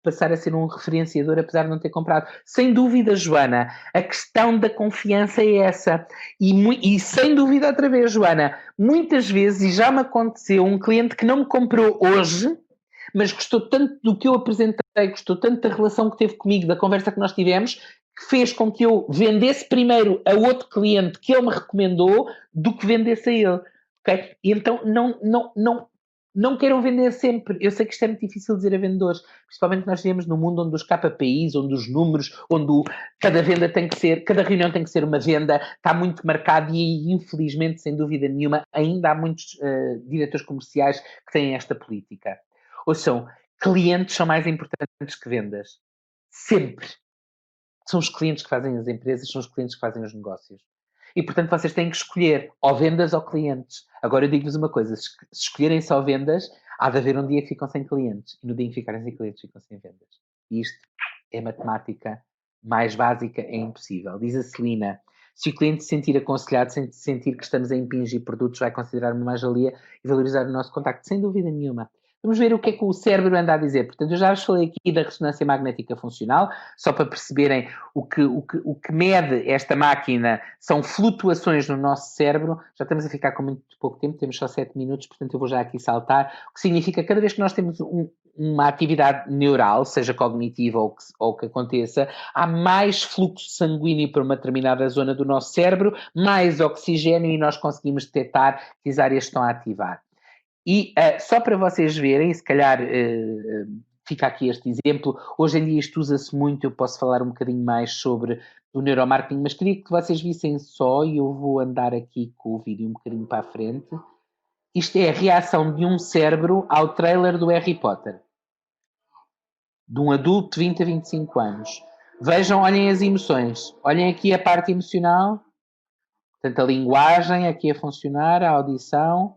passar a ser um referenciador, apesar de não ter comprado. Sem dúvida, Joana, a questão da confiança é essa. E sem dúvida, outra vez, Joana, muitas vezes, e já me aconteceu, um cliente que não me comprou hoje, mas gostou tanto do que eu apresentei, gostou tanto da relação que teve comigo, da conversa que nós tivemos, que fez com que eu vendesse primeiro a outro cliente que ele me recomendou do que vendesse a ele. Okay? E então não queiram vender sempre. Eu sei que isto é muito difícil dizer a vendedores, principalmente nós vivemos num mundo onde os KPIs, onde os números, onde cada venda tem que ser, cada reunião tem que ser uma venda, está muito marcado e infelizmente, sem dúvida nenhuma, ainda há muitos diretores comerciais que têm esta política. Ouçam, clientes são mais importantes que vendas. Sempre. São os clientes que fazem as empresas, são os clientes que fazem os negócios. E, portanto, vocês têm que escolher ou vendas ou clientes. Agora, eu digo-vos uma coisa: se escolherem só vendas, há de haver um dia que ficam sem clientes. E no dia em que ficarem sem clientes, ficam sem vendas. E isto é matemática mais básica, é impossível. Diz a Celina: se o cliente se sentir aconselhado, sentir que estamos a impingir produtos, vai considerar uma mais-valia e valorizar o nosso contacto. Sem dúvida nenhuma. Vamos ver o que é que o cérebro anda a dizer. Portanto, eu já vos falei aqui da ressonância magnética funcional, só para perceberem o que mede esta máquina são flutuações no nosso cérebro. Já estamos a ficar com muito pouco tempo, temos só 7 minutos, portanto eu vou já aqui saltar. O que significa que cada vez que nós temos uma atividade neural, seja cognitiva ou que aconteça, há mais fluxo sanguíneo para uma determinada zona do nosso cérebro, mais oxigênio e nós conseguimos detectar que as áreas estão a ativar. E só para vocês verem, se calhar fica aqui este exemplo, hoje em dia isto usa-se muito, eu posso falar um bocadinho mais sobre o neuromarketing, mas queria que vocês vissem só, e eu vou andar aqui com o vídeo um bocadinho para a frente. Isto é a reação de um cérebro ao trailer do Harry Potter. De um adulto de 20 a 25 anos. Vejam, olhem as emoções. Olhem aqui a parte emocional. Portanto, a linguagem aqui a funcionar, a audição.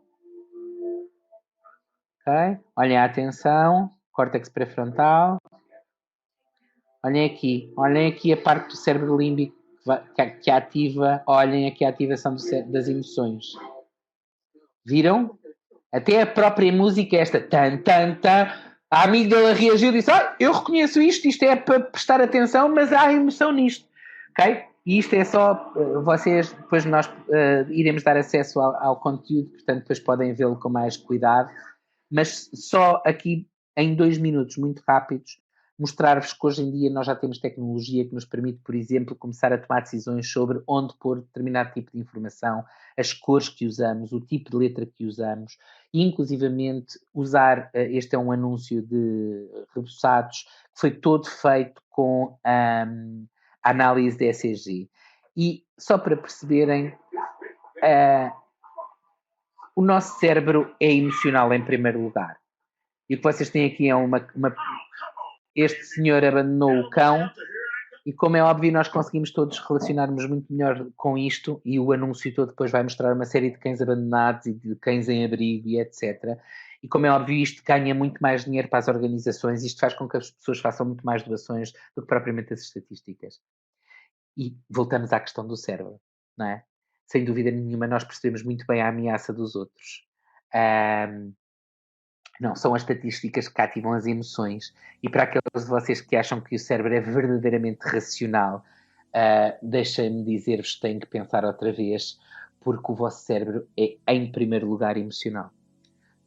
Okay? Olhem a atenção, córtex pré-frontal. Olhem aqui a parte do cérebro límbico que ativa, olhem aqui a ativação das emoções. Viram? Até a própria música, esta tan, tan, tan, a amígdala reagiu e disse: eu reconheço isto é para prestar atenção, mas há emoção nisto. Ok? E isto é só vocês, depois nós iremos dar acesso ao conteúdo, portanto depois podem vê-lo com mais cuidado, mas só aqui em 2 minutos, muito rápidos, mostrar-vos que hoje em dia nós já temos tecnologia que nos permite, por exemplo, começar a tomar decisões sobre onde pôr determinado tipo de informação, as cores que usamos, o tipo de letra que usamos, e inclusivamente usar, este é um anúncio de Rebuçados, que foi todo feito com a análise de ECG. E só para perceberem, o nosso cérebro é emocional em primeiro lugar. E o que vocês têm aqui é este senhor abandonou o cão, e como é óbvio, nós conseguimos todos relacionarmos muito melhor com isto, e o anúncio todo depois vai mostrar uma série de cães abandonados e de cães em abrigo e etc. E como é óbvio, isto ganha muito mais dinheiro para as organizações, isto faz com que as pessoas façam muito mais doações do que propriamente as estatísticas. E voltamos à questão do cérebro, não é? Sem dúvida nenhuma, nós percebemos muito bem a ameaça dos outros. Não, são as estatísticas que cativam as emoções. E para aqueles de vocês que acham que o cérebro é verdadeiramente racional, deixem-me dizer-vos que têm que pensar outra vez, porque o vosso cérebro é, em primeiro lugar, emocional.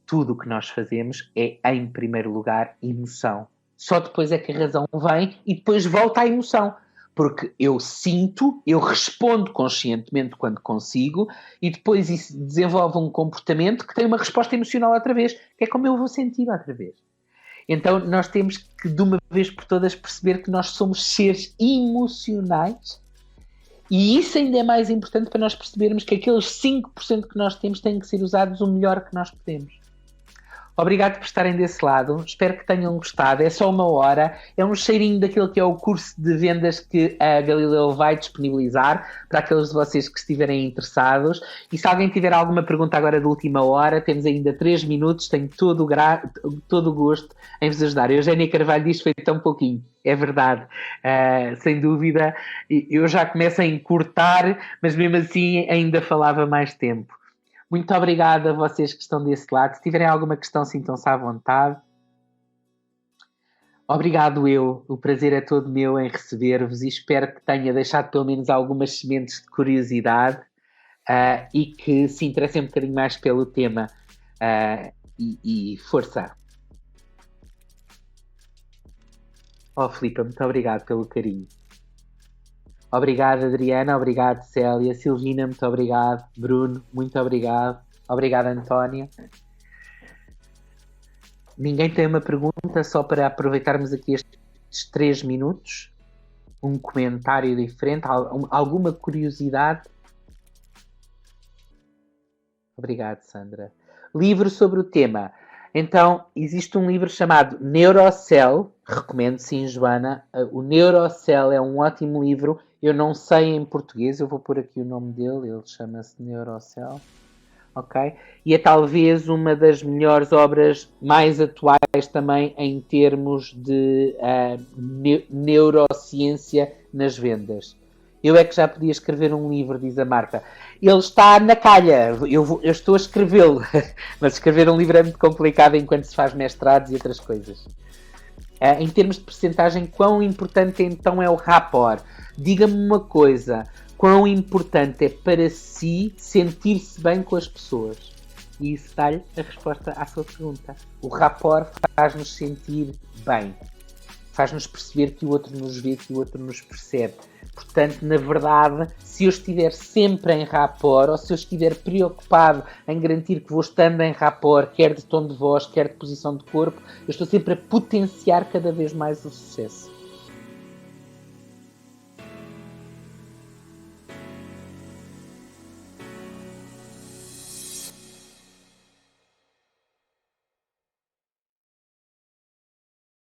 Tudo o que nós fazemos é, em primeiro lugar, emoção. Só depois é que a razão vem e depois volta à emoção. Porque eu sinto, eu respondo conscientemente quando consigo e depois isso desenvolve um comportamento que tem uma resposta emocional outra vez, que é como eu vou sentir outra vez. Então nós temos que, de uma vez por todas, perceber que nós somos seres emocionais, e isso ainda é mais importante para nós percebermos que aqueles 5% que nós temos têm que ser usados o melhor que nós podemos. Obrigado por estarem desse lado, espero que tenham gostado, é só 1 hora, é um cheirinho daquilo que é o curso de vendas que a Galileu vai disponibilizar para aqueles de vocês que estiverem interessados, e se alguém tiver alguma pergunta agora de última hora, temos ainda 3 minutos, tenho todo o gosto em vos ajudar. A Eugénia Carvalho diz que foi tão pouquinho, é verdade, sem dúvida, eu já começo a encurtar, mas mesmo assim ainda falava mais tempo. Muito obrigado a vocês que estão desse lado. Se tiverem alguma questão, sintam-se à vontade. Obrigado eu. O prazer é todo meu em receber-vos e espero que tenha deixado pelo menos algumas sementes de curiosidade e que se interessem um bocadinho mais pelo tema. E força! Filipe, muito obrigado pelo carinho. Obrigado, Adriana. Obrigado, Célia. Silvina, muito obrigado. Bruno, muito obrigado. Obrigado, Antónia. Ninguém tem uma pergunta só para aproveitarmos aqui estes 3 minutos? Um comentário diferente? Alguma curiosidade? Obrigado, Sandra. Livro sobre o tema. Então, existe um livro chamado Neurocell. Recomendo, sim, Joana. O Neurocell é um ótimo livro. Eu não sei em português, eu vou pôr aqui o nome dele, ele chama-se Neurocell, ok? E é talvez uma das melhores obras mais atuais também em termos de neurociência nas vendas. Eu é que já podia escrever um livro, diz a Marta. Ele está na calha, eu estou a escrevê-lo, mas escrever um livro é muito complicado enquanto se faz mestrados e outras coisas. Em termos de percentagem, quão importante então é o rapport? Diga-me uma coisa, quão importante é para si sentir-se bem com as pessoas? E isso dá-lhe a resposta à sua pergunta. O rapport faz-nos sentir bem. Faz-nos perceber que o outro nos vê, que o outro nos percebe. Portanto, na verdade, se eu estiver sempre em rapport, ou se eu estiver preocupado em garantir que vou estando em rapport, quer de tom de voz, quer de posição de corpo, eu estou sempre a potenciar cada vez mais o sucesso.